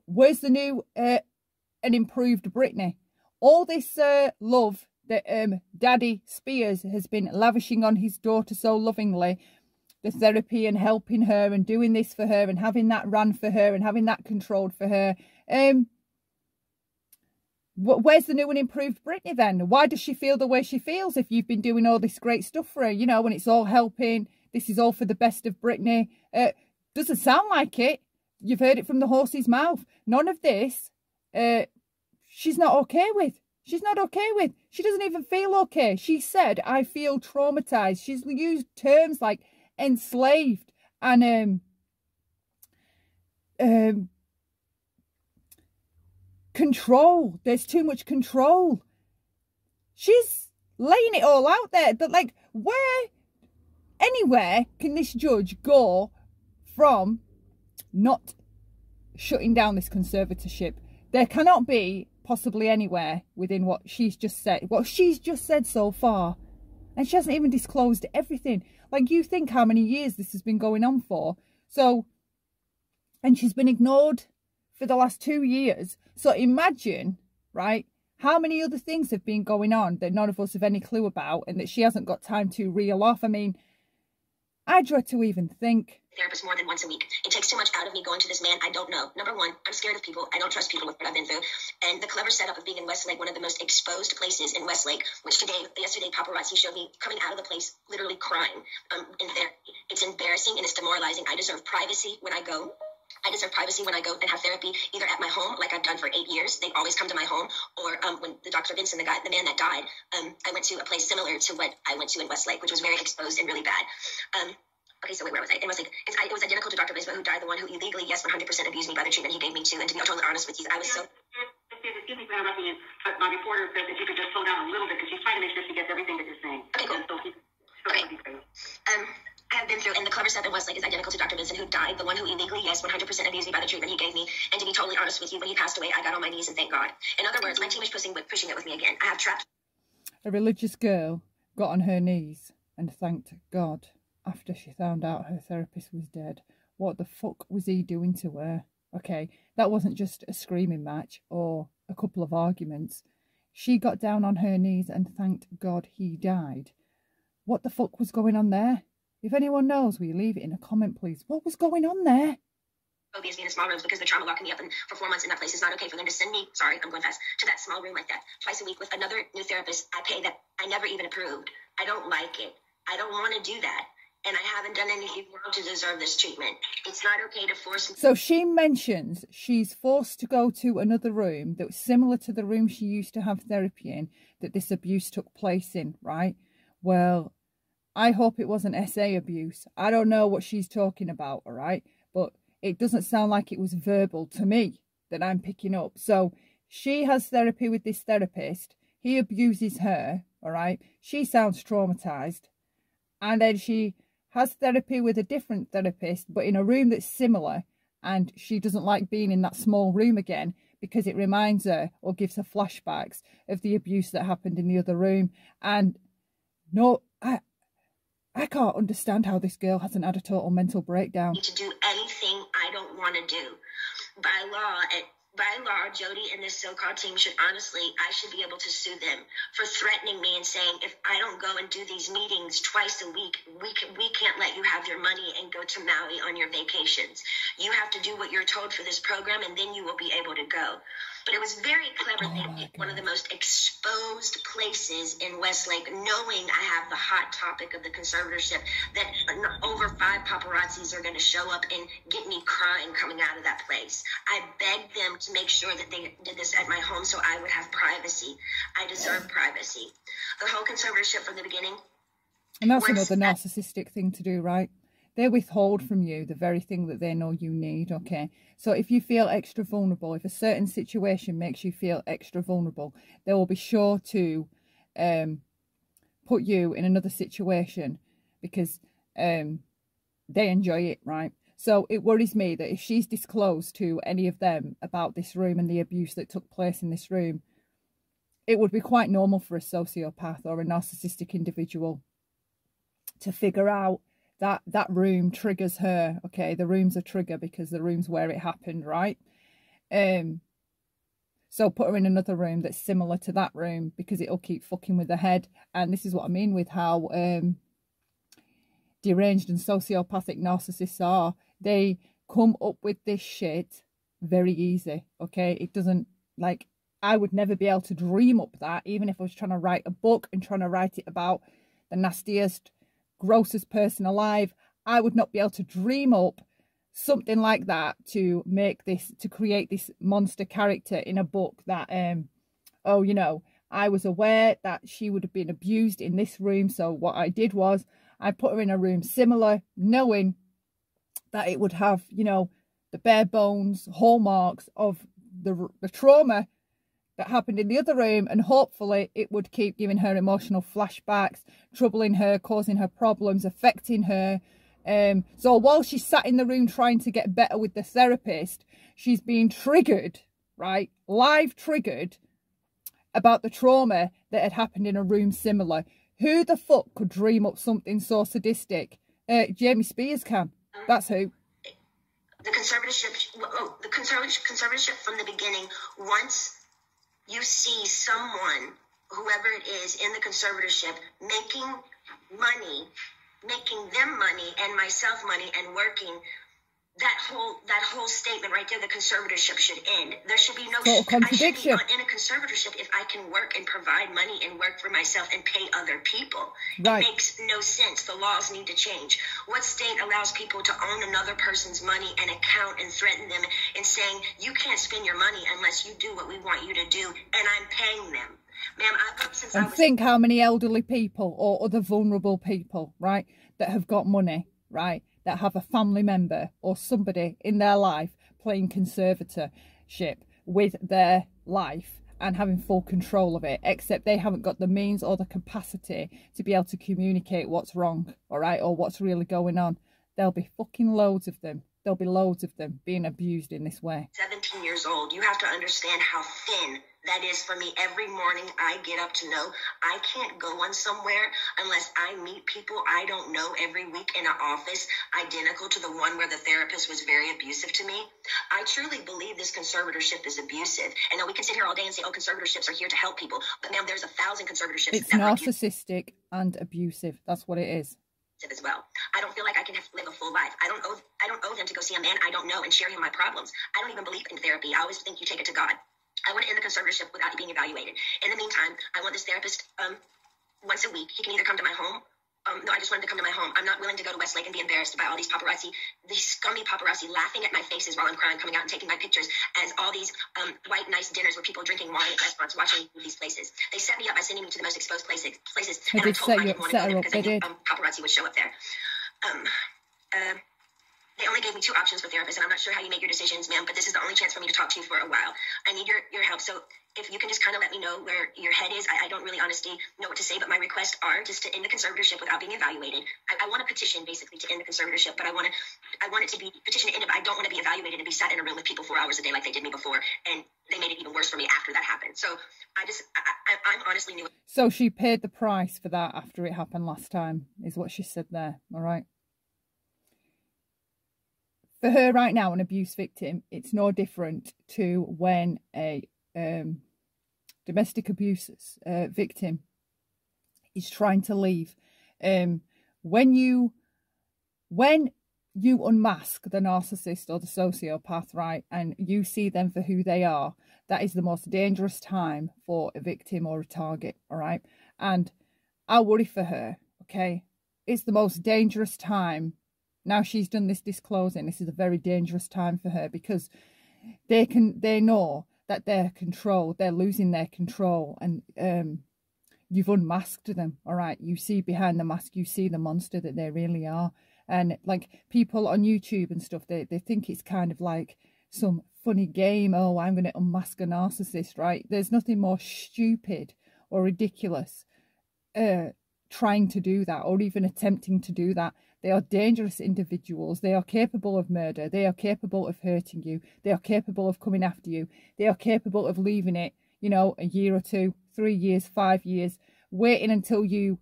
where's the new and improved Britney? All this love that Daddy Spears has been lavishing on his daughter so lovingly, the therapy and helping her and doing this for her and having that ran for her and having that controlled for her. Where's the new and improved Britney then? Why does she feel the way she feels if you've been doing all this great stuff for her? You know, when it's all helping, this is all for the best of Britney. Doesn't sound like it. You've heard it from the horse's mouth. None of this, she's not okay with. She's not okay with. She doesn't even feel okay. She said, I feel traumatized. She's used terms like enslaved and control. There's too much control. She's laying it all out there. But like, anywhere can this judge go from not shutting down this conservatorship? There cannot be possibly anywhere within what she's just said so far. And she hasn't even disclosed everything. Like, you think how many years this has been going on for. So, and she's been ignored for the last 2 years. So imagine, right, how many other things have been going on that none of us have any clue about and that she hasn't got time to reel off. I mean, I dread to even think. Therapist more than once a week. It takes too much out of me going to this man I don't know. Number one, I'm scared of people. I don't trust people with what I've been through. And the clever setup of being in Westlake, one of the most exposed places in Westlake, which yesterday paparazzi showed me coming out of the place literally crying. In there, it's embarrassing and it's demoralizing. I deserve privacy when I go. I deserve privacy when I go and have therapy, either at my home, like I've done for 8 years. They always come to my home. Or when the Dr. Vincent, the man that died, I went to a place similar to what I went to in Westlake, which was very exposed and really bad. Okay, so wait, where was I? It was identical to Dr. Vincent, who died, the one who illegally, yes, 100% abused me by the treatment he gave me too. And to be totally honest with you, I was so... Excuse me for interrupting you, but my reporter said that you could just slow down a little bit because she's trying to make sure she gets everything that you're saying. Okay, cool. Okay. I have been through, and the clever stuff in Westlake is identical to Dr. Vincent, who died, the one who illegally, yes, 100% abused me by the treatment he gave me. And to be totally honest with you, when he passed away, I got on my knees and thank God. In other words, my team is pushing it with me again. I have trapped... A religious girl got on her knees and thanked God after she found out her therapist was dead. What the fuck was he doing to her? Okay, that wasn't just a screaming match or a couple of arguments. She got down on her knees and thanked God he died. What the fuck was going on there? If anyone knows, will you leave it in a comment, please? What was going on there? Phobias being in small rooms because the trauma locking me up for 4 months in that place. Is not okay for them to send me, sorry, I'm going fast, to that small room like that twice a week with another new therapist I pay that I never even approved. I don't like it. I don't want to do that. And I haven't done anything wrong to deserve this treatment. It's not okay to force me. So she mentions she's forced to go to another room that was similar to the room she used to have therapy in, that this abuse took place in, right? Well, I hope it wasn't SA abuse. I don't know what she's talking about, all right? But it doesn't sound like it was verbal to me that I'm picking up. So she has therapy with this therapist. He abuses her, all right? She sounds traumatized. And then she has therapy with a different therapist, but in a room that's similar, and she doesn't like being in that small room again because it reminds her or gives her flashbacks of the abuse that happened in the other room. And no, I can't understand how this girl hasn't had a total mental breakdown. To do anything I don't want to do. By law, Jody and this so-called team should I should be able to sue them for threatening me and saying, if I don't go and do these meetings twice a week, we can't let you have your money and go to Maui on your vacations. You have to do what you're told for this program, and then you will be able to go. But it was very clever. One of the most exposed places in Westlake, knowing I have the hot topic of the conservatorship, that over 5 paparazzis are going to show up and get me crying coming out of that place. I begged them to make sure that they did this at my home so I would have privacy. I deserve privacy. The whole conservatorship from the beginning. And that's another narcissistic thing to do, right? They withhold from you the very thing that they know you need, okay? So if you feel extra vulnerable, if a certain situation makes you feel extra vulnerable, they will be sure to put you in another situation because they enjoy it, right? So it worries me that if she's disclosed to any of them about this room and the abuse that took place in this room, it would be quite normal for a sociopath or a narcissistic individual to figure out that room triggers her. Okay, the room's a trigger because the room's where it happened, right? So put her in another room that's similar to that room because it'll keep fucking with her head. And this is what I mean with how deranged and sociopathic narcissists are. They come up with this shit very easy, okay? It doesn't, like, I would never be able to dream up that, even if I was trying to write a book and trying to write it about the nastiest, grossest person alive. I would not be able to dream up something like that to make this, to create this monster character in a book that, oh, you know, I was aware that she would have been abused in this room. So what I did was I put her in a room similar, knowing that it would have, you know, the bare bones hallmarks of the trauma that happened in the other room, and hopefully it would keep giving her emotional flashbacks, troubling her, causing her problems, affecting her. So while she's sat in the room trying to get better with the therapist, she's being triggered, right? Live triggered about the trauma that had happened in a room similar. Who the fuck could dream up something so sadistic? Jamie Spears can. That's who. The conservatorship from the beginning, once you see someone, whoever it is in the conservatorship, making them money and myself money and working, that whole statement right there, the conservatorship should end. There should be no contradiction. I should be in a conservatorship if I can work and provide money and work for myself and pay other people. Right. It makes no sense. The laws need to change. What state allows people to own another person's money and account and threaten them and saying, you can't spend your money unless you do what we want you to do, and I'm paying them? Ma'am, I've worked since I was... think how many elderly people or other vulnerable people, right, that have got money, right, that have a family member or somebody in their life playing conservatorship with their life and having full control of it, except they haven't got the means or the capacity to be able to communicate what's wrong, all right, or what's really going on. There'll be fucking loads of them. There'll be loads of them being abused in this way. 17 years old. You have to understand how thin that is for me. Every morning I get up to know I can't go on somewhere unless I meet people I don't know every week in an office identical to the one where the therapist was very abusive to me. I truly believe this conservatorship is abusive. And now we can sit here all day and say, oh, conservatorships are here to help people. But ma'am, there's 1,000 conservatorships. It's narcissistic and abusive. That's what it is. As well. I don't feel like I can live a full life. I don't owe them to go see a man I don't know and share him my problems. I don't even believe in therapy. I always think you take it to God. I want to end the conservatorship without being evaluated. In the meantime, I want this therapist once a week. He can either come to my home. No, I just want him to come to my home. I'm not willing to go to Westlake and be embarrassed by all these paparazzi, these scummy paparazzi laughing at my faces while I'm crying, coming out and taking my pictures as all these white, nice dinners where people drinking wine at restaurants, watching these places. They set me up by sending me to the most exposed places. And I told them I didn't want to go there because I knew paparazzi would show up there. They only gave me 2 options for therapists, and I'm not sure how you make your decisions, ma'am, but this is the only chance for me to talk to you for a while. I need your help, so if you can just kind of let me know where your head is. I don't really honestly know what to say, but my requests are just to end the conservatorship without being evaluated. I want a petition, basically, to end the conservatorship, but I want it to be petitioned to end it, but I don't want to be evaluated and be sat in a room with people 4 hours a day like they did me before, and they made it even worse for me after that happened. So I'm honestly new. So she paid the price for that after it happened last time, is what she said there, all right? For her right now, an abuse victim, it's no different to when a domestic abuse victim is trying to leave. When you unmask the narcissist or the sociopath, right, and you see them for who they are, that is the most dangerous time for a victim or a target, all right? And I worry for her, okay? It's the most dangerous time. Now she's done this disclosing, this is a very dangerous time for her, because they know that they're controlled, they're losing their control, and you've unmasked them, all right? You see behind the mask, you see the monster that they really are. And like people on YouTube and stuff, they think it's kind of like some funny game. Oh, I'm going to unmask a narcissist, right? There's nothing more stupid or ridiculous trying to do that, or even attempting to do that. They are dangerous individuals. They are capable of murder. They are capable of hurting you. They are capable of coming after you. They are capable of leaving it, you know, a year or 2, 3 years, 5 years, waiting until you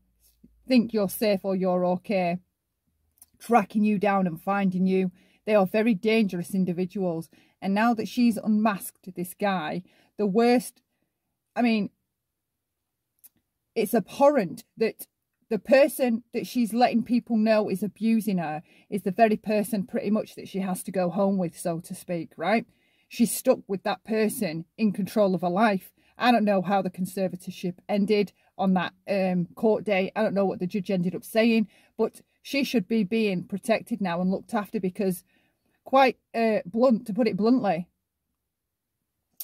think you're safe or you're okay, tracking you down and finding you. They are very dangerous individuals. And now that she's unmasked this guy, the worst, I mean, it's abhorrent that the person that she's letting people know is abusing her is the very person pretty much that she has to go home with, so to speak, right? She's stuck with that person in control of her life. I don't know how the conservatorship ended on that court day. I don't know what the judge ended up saying, but she should be being protected now and looked after, because quite blunt, to put it bluntly,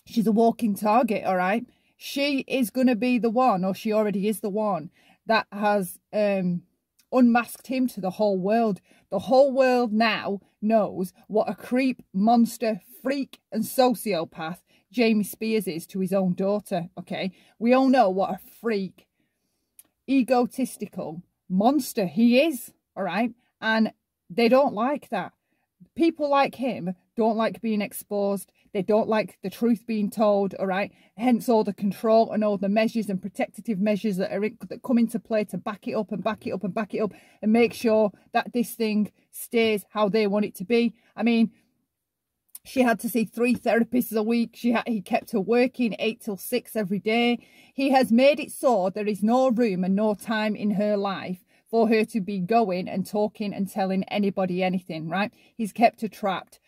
she's a walking target, all right? She is going to be the one, or she already is the one, that has unmasked him to the whole world. The whole world now knows what a creep, monster, freak and sociopath Jamie Spears is to his own daughter, okay? We all know what a freak, egotistical monster he is, all right? And they don't like that. People like him don't like being exposed. They don't like the truth being told, all right? Hence all the control and all the measures and protective measures that come into play to back it up and back it up and back it up and make sure that this thing stays how they want it to be. I mean, she had to see 3 therapists a week. He kept her working 8 till 6 every day. He has made it so there is no room and no time in her life for her to be going and talking and telling anybody anything, right? He's kept her trapped.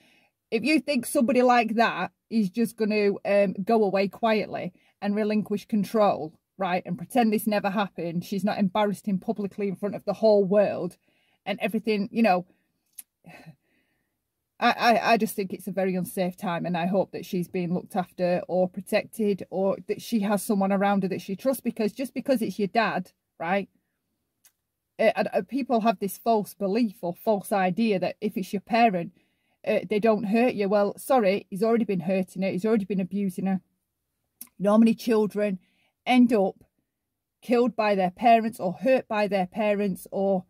If you think somebody like that is just going to go away quietly and relinquish control, right, and pretend this never happened, she's not embarrassed him publicly in front of the whole world and everything, you know, I just think it's a very unsafe time, and I hope that she's being looked after or protected, or that she has someone around her that she trusts, because just because it's your dad, right, people have this false belief or false idea that if it's your parent, they don't hurt you. Well, sorry, he's already been hurting her. He's already been abusing her. You know how many children end up killed by their parents or hurt by their parents or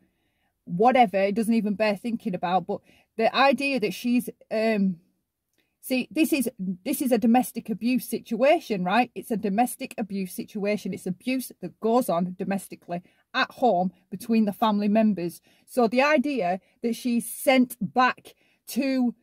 whatever? It doesn't even bear thinking about. But the idea that she's see, this is a domestic abuse situation, right? It's a domestic abuse situation. It's abuse that goes on domestically at home between the family members. So the idea that she's sent back to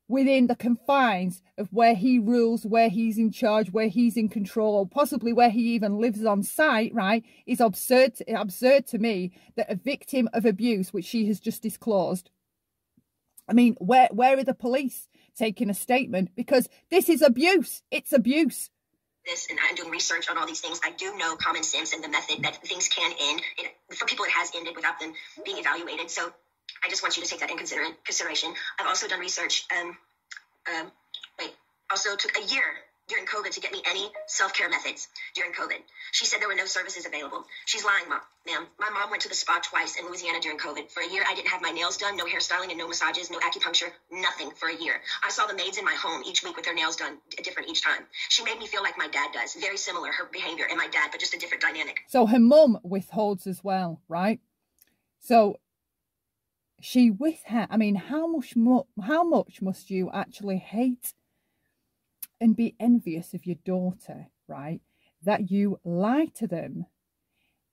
within the confines of where he rules, where he's in charge, where he's in control, or possibly where he even lives on site, right, is absurd to me. That a victim of abuse, which she has just disclosed, I mean, where are the police taking a statement? Because this is abuse. It's abuse. This, and I'm doing research on all these things. I do know common sense and the method that things can end. For people, it has ended without them being evaluated. So I just want you to take that in consideration. I've also done research. Also took a year during COVID to get me any self-care methods during COVID. She said there were no services available. She's lying, ma'am. My mom went to the spa twice in Louisiana during COVID. For a year, I didn't have my nails done, no hairstyling and no massages, no acupuncture, nothing for a year. I saw the maids in my home each week with their nails done different each time. She made me feel like my dad does. Very similar, her behavior and my dad, but just a different dynamic. So her mum withholds as well, right? So she with her, I mean, how much must you actually hate and be envious of your daughter, right? That you lie to them.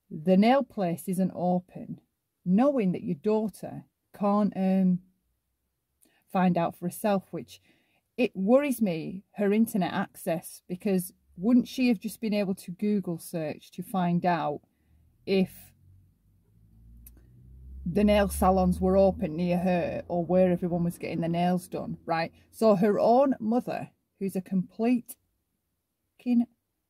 The nail place isn't open, knowing that your daughter can't find out for herself, which it worries me, her internet access, because wouldn't she have just been able to Google search to find out if the nail salons were open near her or where everyone was getting their nails done, right? So her own mother, who's a complete,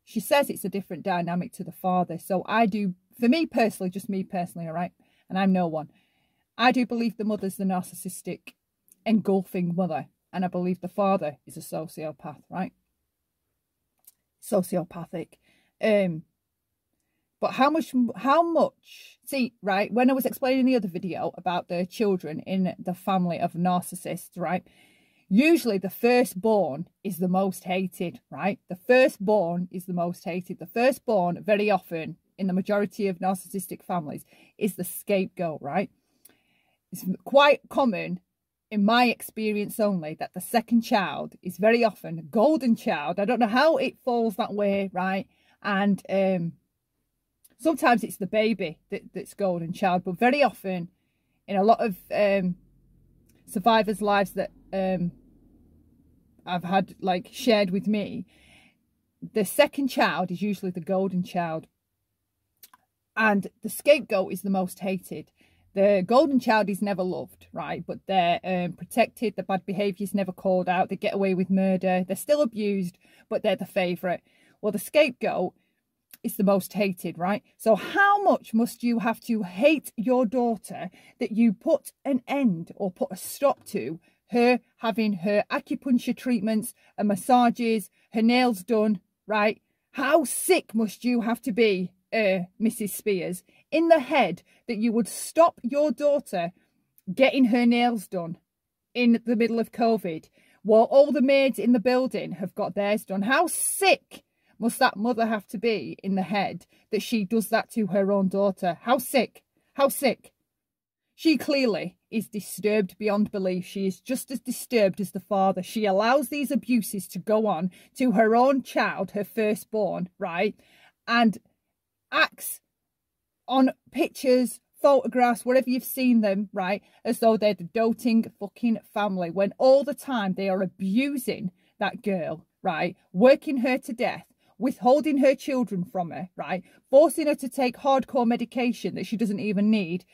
she says it's a different dynamic to the father. So I do, for me personally, just me personally, all right, and I'm no one, I do believe the mother's the narcissistic, engulfing mother, and I believe the father is a sociopath, right? Sociopathic. But how much, see, right, when I was explaining the other video about the children in the family of narcissists, right, usually the firstborn is the most hated, right? The firstborn is the most hated. The firstborn, very often, in the majority of narcissistic families, is the scapegoat, right? It's quite common, in my experience only, that the second child is very often a golden child. I don't know how it falls that way, right? And sometimes it's the baby that's golden child, but very often, in a lot of survivors' lives that I've had like shared with me, the second child is usually the golden child. And the scapegoat is the most hated. The golden child is never loved, right? But they're protected. The bad behaviour is never called out. They get away with murder. They're still abused, but they're the favourite. Well, the scapegoat is the most hated, right? So how much must you have to hate your daughter that you put an end or put a stop to her having her acupuncture treatments and massages, her nails done, right? How sick must you have to be, Mrs. Spears, in the head that you would stop your daughter getting her nails done in the middle of COVID while all the maids in the building have got theirs done? How sick must that mother have to be in the head that she does that to her own daughter? How sick? How sick? She clearly is disturbed beyond belief. She is just as disturbed as the father. She allows these abuses to go on to her own child, her firstborn, right? And acts on pictures, photographs, wherever you've seen them, right, as though they're the doting fucking family, when all the time they are abusing that girl, right, working her to death, withholding her children from her, right, forcing her to take hardcore medication that she doesn't even need.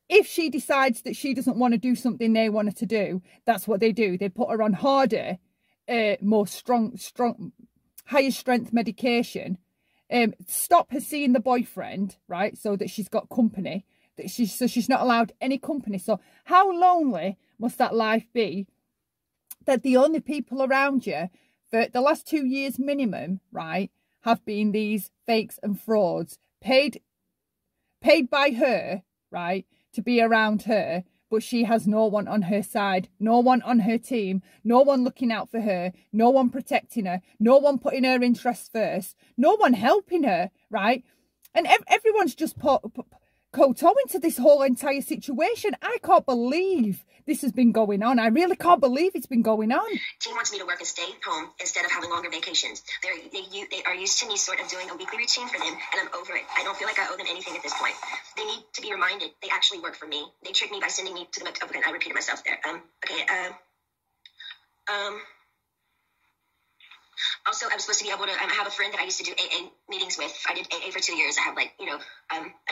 If she decides that she doesn't want to do something they want her to do, that's what they do. They put her on harder, more strong, higher strength medication, stop her seeing the boyfriend, right, so that she's got company, so she's not allowed any company. So how lonely must that life be, that the only people around you for the last 2 years minimum, right, have been these fakes and frauds, paid by her, right, to be around her, but she has no one on her side, no one on her team, no one looking out for her, no one protecting her, no one putting her interests first, no one helping her, right? And everyone's just kowtowing to this whole entire situation. I can't believe this has been going on. I really can't believe it's been going on. Team wants me to work and stay home instead of having longer vacations. They are used to me sort of doing a weekly routine for them, and I'm over it. I don't feel like I owe them anything at this point. They need to be reminded they actually work for me. They tricked me by sending me to the... Okay, I repeated myself there. Also, I was supposed to be able to, I have a friend that I used to do AA meetings with. I did AA for 2 years. I have I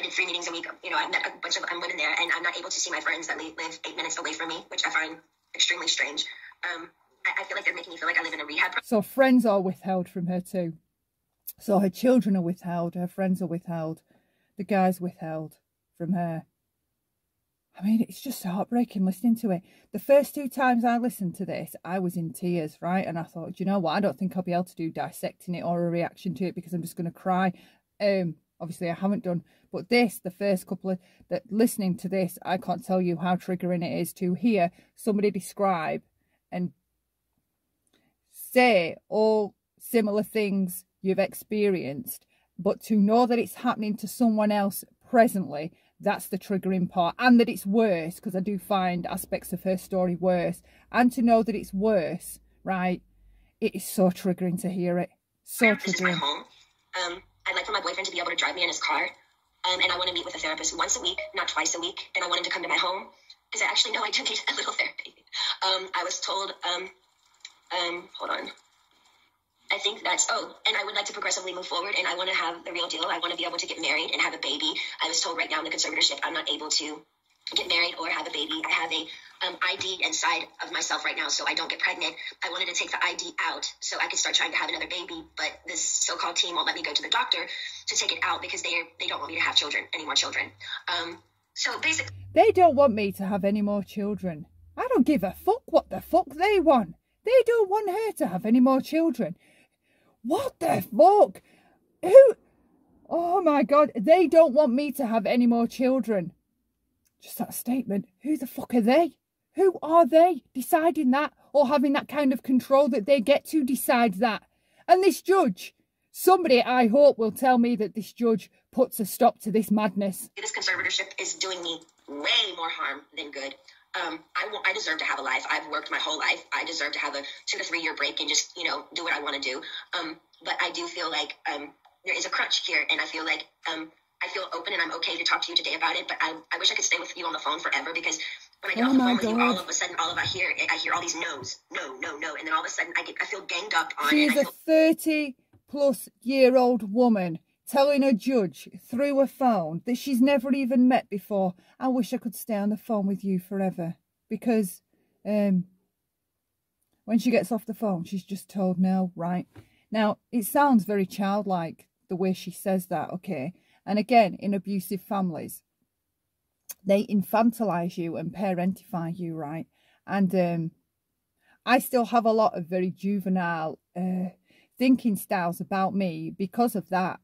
did 3 meetings a week. I met a bunch of women there, and I'm not able to see my friends that live 8 minutes away from me, which I find extremely strange. I feel like they're making me feel like I live in a rehab. So friends are withheld from her too. So her children are withheld, her friends are withheld, the guy's withheld from her. I mean, it's just heartbreaking listening to it. The first 2 times I listened to this, I was in tears, right? And I thought, do you know what? I don't think I'll be able to do dissecting it or a reaction to it because I'm just going to cry. Obviously, I haven't done. But this, the first couple of... listening to this, I can't tell you how triggering it is to hear somebody describe and say all similar things you've experienced, but to know that it's happening to someone else presently... That's the triggering part, and that it's worse, because I do find aspects of her story worse. And to know that it's worse, right? It is so triggering to hear it. So triggering. This is my home. I'd like for my boyfriend to be able to drive me in his car. And I want to meet with a therapist once a week, not twice a week. And I want him to come to my home, because I actually know I do need a little therapy. I was told, hold on. I think that's, and I would like to progressively move forward, and I want to have the real deal. I want to be able to get married and have a baby. I was told right now in the conservatorship I'm not able to get married or have a baby. I have a ID inside of myself right now, so I don't get pregnant. I wanted to take the ID out so I could start trying to have another baby, but this so-called team won't let me go to the doctor to take it out because they don't want me to have any more children. So basically... They don't want me to have any more children. I don't give a fuck what the fuck they want. They don't want her to have any more children. What the fuck? Who? Oh my God. They don't want me to have any more children. Just that statement. Who the fuck are they? Who are they deciding that, or having that kind of control that they get to decide that? And this judge, somebody I hope will tell me that this judge puts a stop to this madness. This conservatorship is doing me way more harm than good. I deserve to have a life. I've worked my whole life. I deserve to have a 2 to 3 year break and just, do what I want to do. But I do feel like there is a crutch here, and I feel like I feel open and I'm okay to talk to you today about it. But I wish I could stay with you on the phone forever, because when I get off the phone with you, all of a sudden, I hear all these no's, no, and then all of a sudden I feel ganged up on. She's a 30-plus-year-old woman. telling a judge through a phone that she's never even met before, I wish I could stay on the phone with you forever. Because when she gets off the phone, she's just told no, right? Now, it sounds very childlike, the way she says that, okay? And again, in abusive families, they infantilize you and parentify you, right? And I still have a lot of very juvenile thinking styles about me because of that.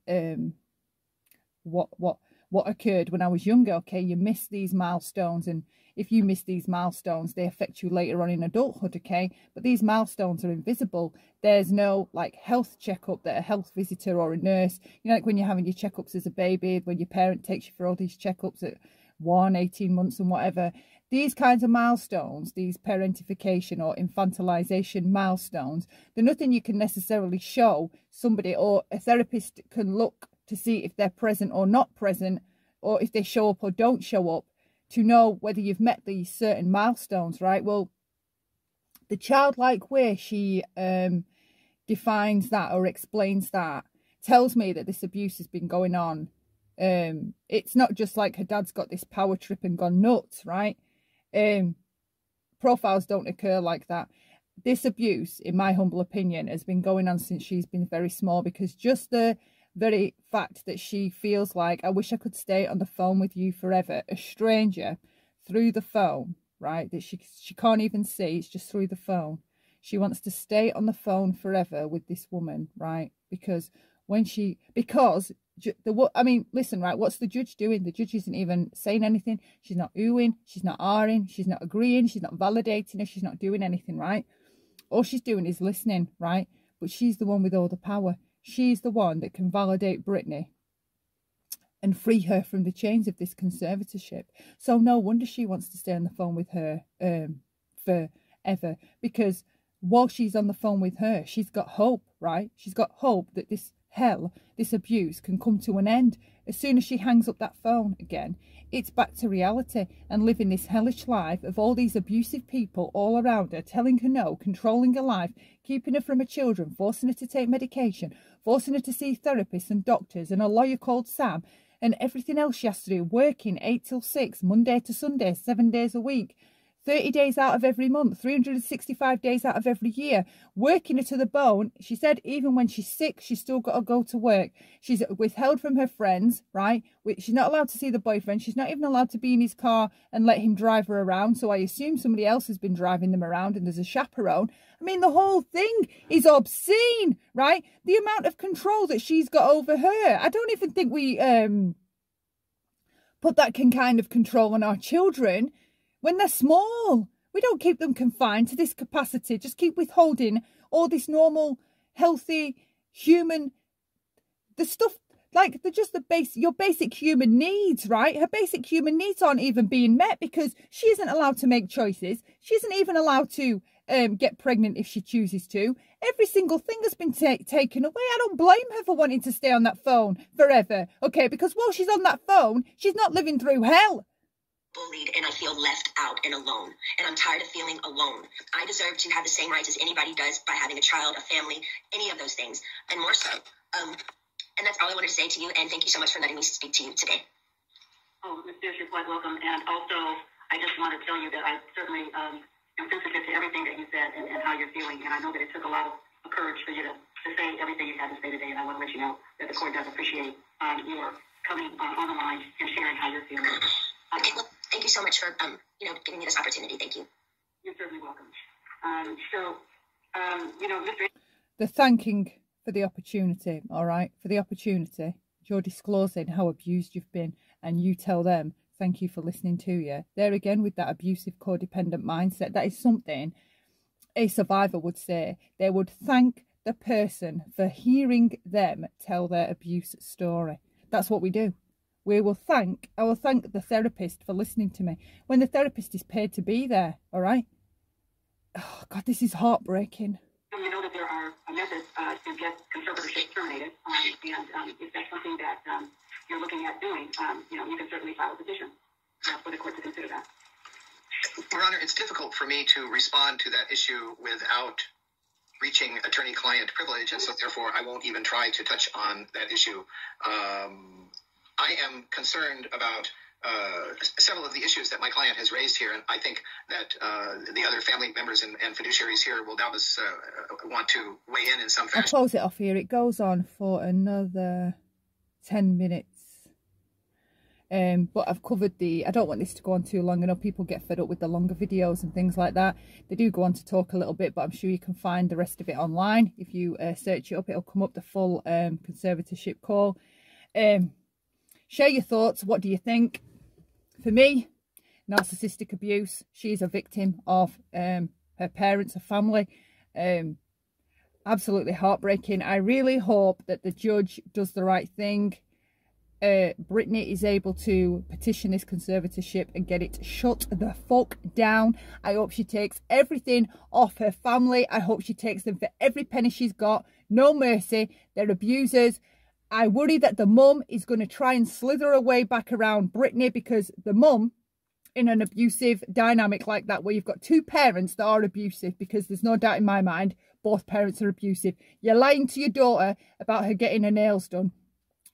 What occurred when I was younger, okay? You miss these milestones, and if you miss these milestones, they affect you later on in adulthood, okay? But these milestones are invisible. There's no, like, health checkup that a health visitor or a nurse, you know, like when you're having your checkups as a baby, when your parent takes you for all these checkups at 18 months and whatever. These kinds of milestones, these parentification or infantilization milestones, they're nothing you can necessarily show somebody, or a therapist can look to see if they're present or not present, or if they show up or don't show up, to know whether you've met these certain milestones, right? Well, the childlike way she defines that or explains that tells me that this abuse has been going on. It's not just like her dad's got this power trip and gone nuts, right? Profiles don't occur like that. This abuse, in my humble opinion, has been going on since she's been very small, because just the very fact that she feels like, I wish I could stay on the phone with you forever, a stranger through the phone, right, that she can't even see, it's just through the phone. She wants to stay on the phone forever with this woman, right? Because I mean, listen, right, what's the judge doing? The judge isn't even saying anything. She's not oohing, she's not ahhing, she's not agreeing, she's not validating her, she's not doing anything, right? All she's doing is listening, right? But she's the one with all the power. She's the one that can validate Britney and free her from the chains of this conservatorship. So no wonder she wants to stay on the phone with her forever, because while she's on the phone with her, she's got hope, right? She's got hope that this hell, this abuse can come to an end. As soon as she hangs up that phone again, it's back to reality and living this hellish life of all these abusive people all around her, telling her no, controlling her life, keeping her from her children, forcing her to take medication, forcing her to see therapists and doctors and a lawyer called Sam, and everything else she has to do, working 8 till 6, Monday to Sunday, 7 days a week, 30 days out of every month, 365 days out of every year, working her to the bone. She said even when she's sick, she's still got to go to work. She's withheld from her friends, right? She's not allowed to see the boyfriend. She's not even allowed to be in his car and let him drive her around. So I assume somebody else has been driving them around and there's a chaperone. I mean, the whole thing is obscene, right? The amount of control that she's got over her. I don't even think we put that kind of control on our children. When they're small, we don't keep them confined to this capacity. Just keep withholding all this normal, healthy, human, the stuff, like they're just your basic human needs, right? Her basic human needs aren't even being met because she isn't allowed to make choices. She isn't even allowed to get pregnant if she chooses to. Every single thing has been taken away. I don't blame her for wanting to stay on that phone forever, okay? Because while she's on that phone, she's not living through hell. Bullied, and I feel left out and alone, and I'm tired of feeling alone. I deserve to have the same rights as anybody does by having a child, a family, any of those things, and more so. And that's all I wanted to say to you, and thank you so much for letting me speak to you today. Oh, Ms. Spears, you're quite welcome. And also, I just want to tell you that I certainly am sensitive to everything that you said and how you're feeling, and I know that it took a lot of courage for you to say everything you had to say today, and I want to let you know that the court does appreciate your coming on the line and sharing how you're feeling. Okay, well, thank you so much for, giving me this opportunity. Thank you. You're certainly welcome. Mr. They're thanking for the opportunity, all right? For the opportunity. You're disclosing how abused you've been, and you tell them, thank you for listening to you. There again with that abusive, codependent mindset. That is something a survivor would say. They would thank the person for hearing them tell their abuse story. That's what we do. I will thank the therapist for listening to me when the therapist is paid to be there, all right? Oh, God, this is heartbreaking. You know that there are methods to get conservatorship terminated, and if that's something that you're looking at doing, you can certainly file a petition for the court to consider that. Your Honor, it's difficult for me to respond to that issue without reaching attorney-client privilege, and so therefore I won't even try to touch on that issue. I am concerned about several of the issues that my client has raised here, and I think that the other family members and fiduciaries here will doubtless want to weigh in some fashion. I'll close it off here. It goes on for another 10 minutes. But I've covered I don't want this to go on too long. I know people get fed up with the longer videos and things like that. They do go on to talk a little bit, but I'm sure you can find the rest of it online. If you search it up, it'll come up, the full conservatorship call. Share your thoughts. What do you think? For me, narcissistic abuse. She's a victim of her parents, her family. Absolutely heartbreaking. I really hope that the judge does the right thing. Britney is able to petition this conservatorship and get it shut the fuck down. I hope she takes everything off her family. I hope she takes them for every penny she's got. No mercy. They're abusers. I worry that the mum is going to try and slither her way back around Britney, because the mum, in an abusive dynamic like that, where you've got two parents that are abusive, because there's no doubt in my mind both parents are abusive. You're lying to your daughter about her getting her nails done.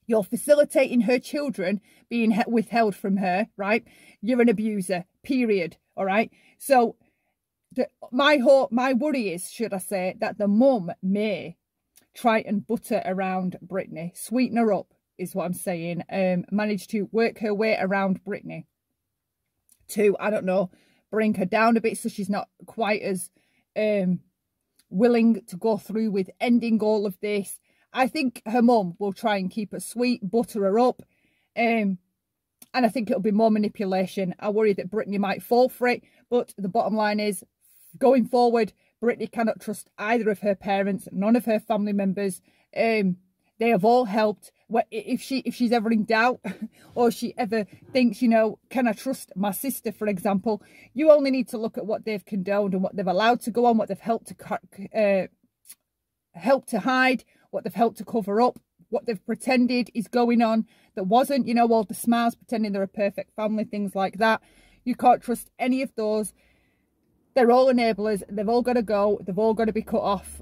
You're facilitating her children being withheld from her, right? You're an abuser, period, all right? So my worry is, should I say, that the mum may try and butter around Britney, sweeten her up, is what I'm saying, manage to work her way around Britney to, I don't know, bring her down a bit so she's not quite as willing to go through with ending all of this. I think her mum will try and keep her sweet, butter her up. And I think it'll be more manipulation. I worry that Britney might fall for it. But the bottom line is, going forward, Britney cannot trust either of her parents, none of her family members. They have all helped. If she's ever in doubt, or she ever thinks, you know, can I trust my sister, for example, you only need to look at what they've condoned and what they've allowed to go on, what they've helped to hide, what they've helped to cover up, what they've pretended is going on that wasn't, you know, all the smiles, pretending they're a perfect family, things like that. You can't trust any of those. They're all enablers. They've all got to go. They've all got to be cut off.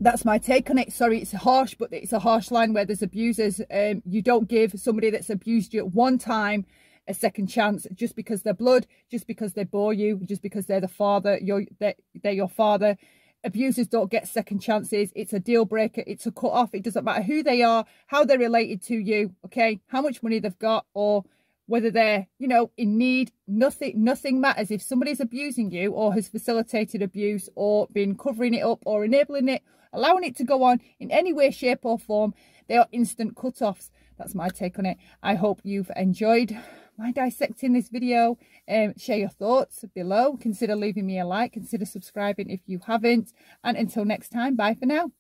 That's my take on it. Sorry, it's harsh, but it's a harsh line where there's abusers. You don't give somebody that's abused you at one time a second chance just because they're blood, just because they bore you, just because they're the father, they're your father. Abusers don't get second chances. It's a deal breaker. It's a cut off. It doesn't matter who they are, how they're related to you, okay, how much money they've got, or whether they're, you know, in need. Nothing matters. If somebody's abusing you or has facilitated abuse or been covering it up or enabling it, allowing it to go on in any way, shape or form, they are instant cut-offs. That's my take on it. I hope you've enjoyed my dissecting this video. Share your thoughts below. Consider leaving me a like. Consider subscribing if you haven't. And until next time, bye for now.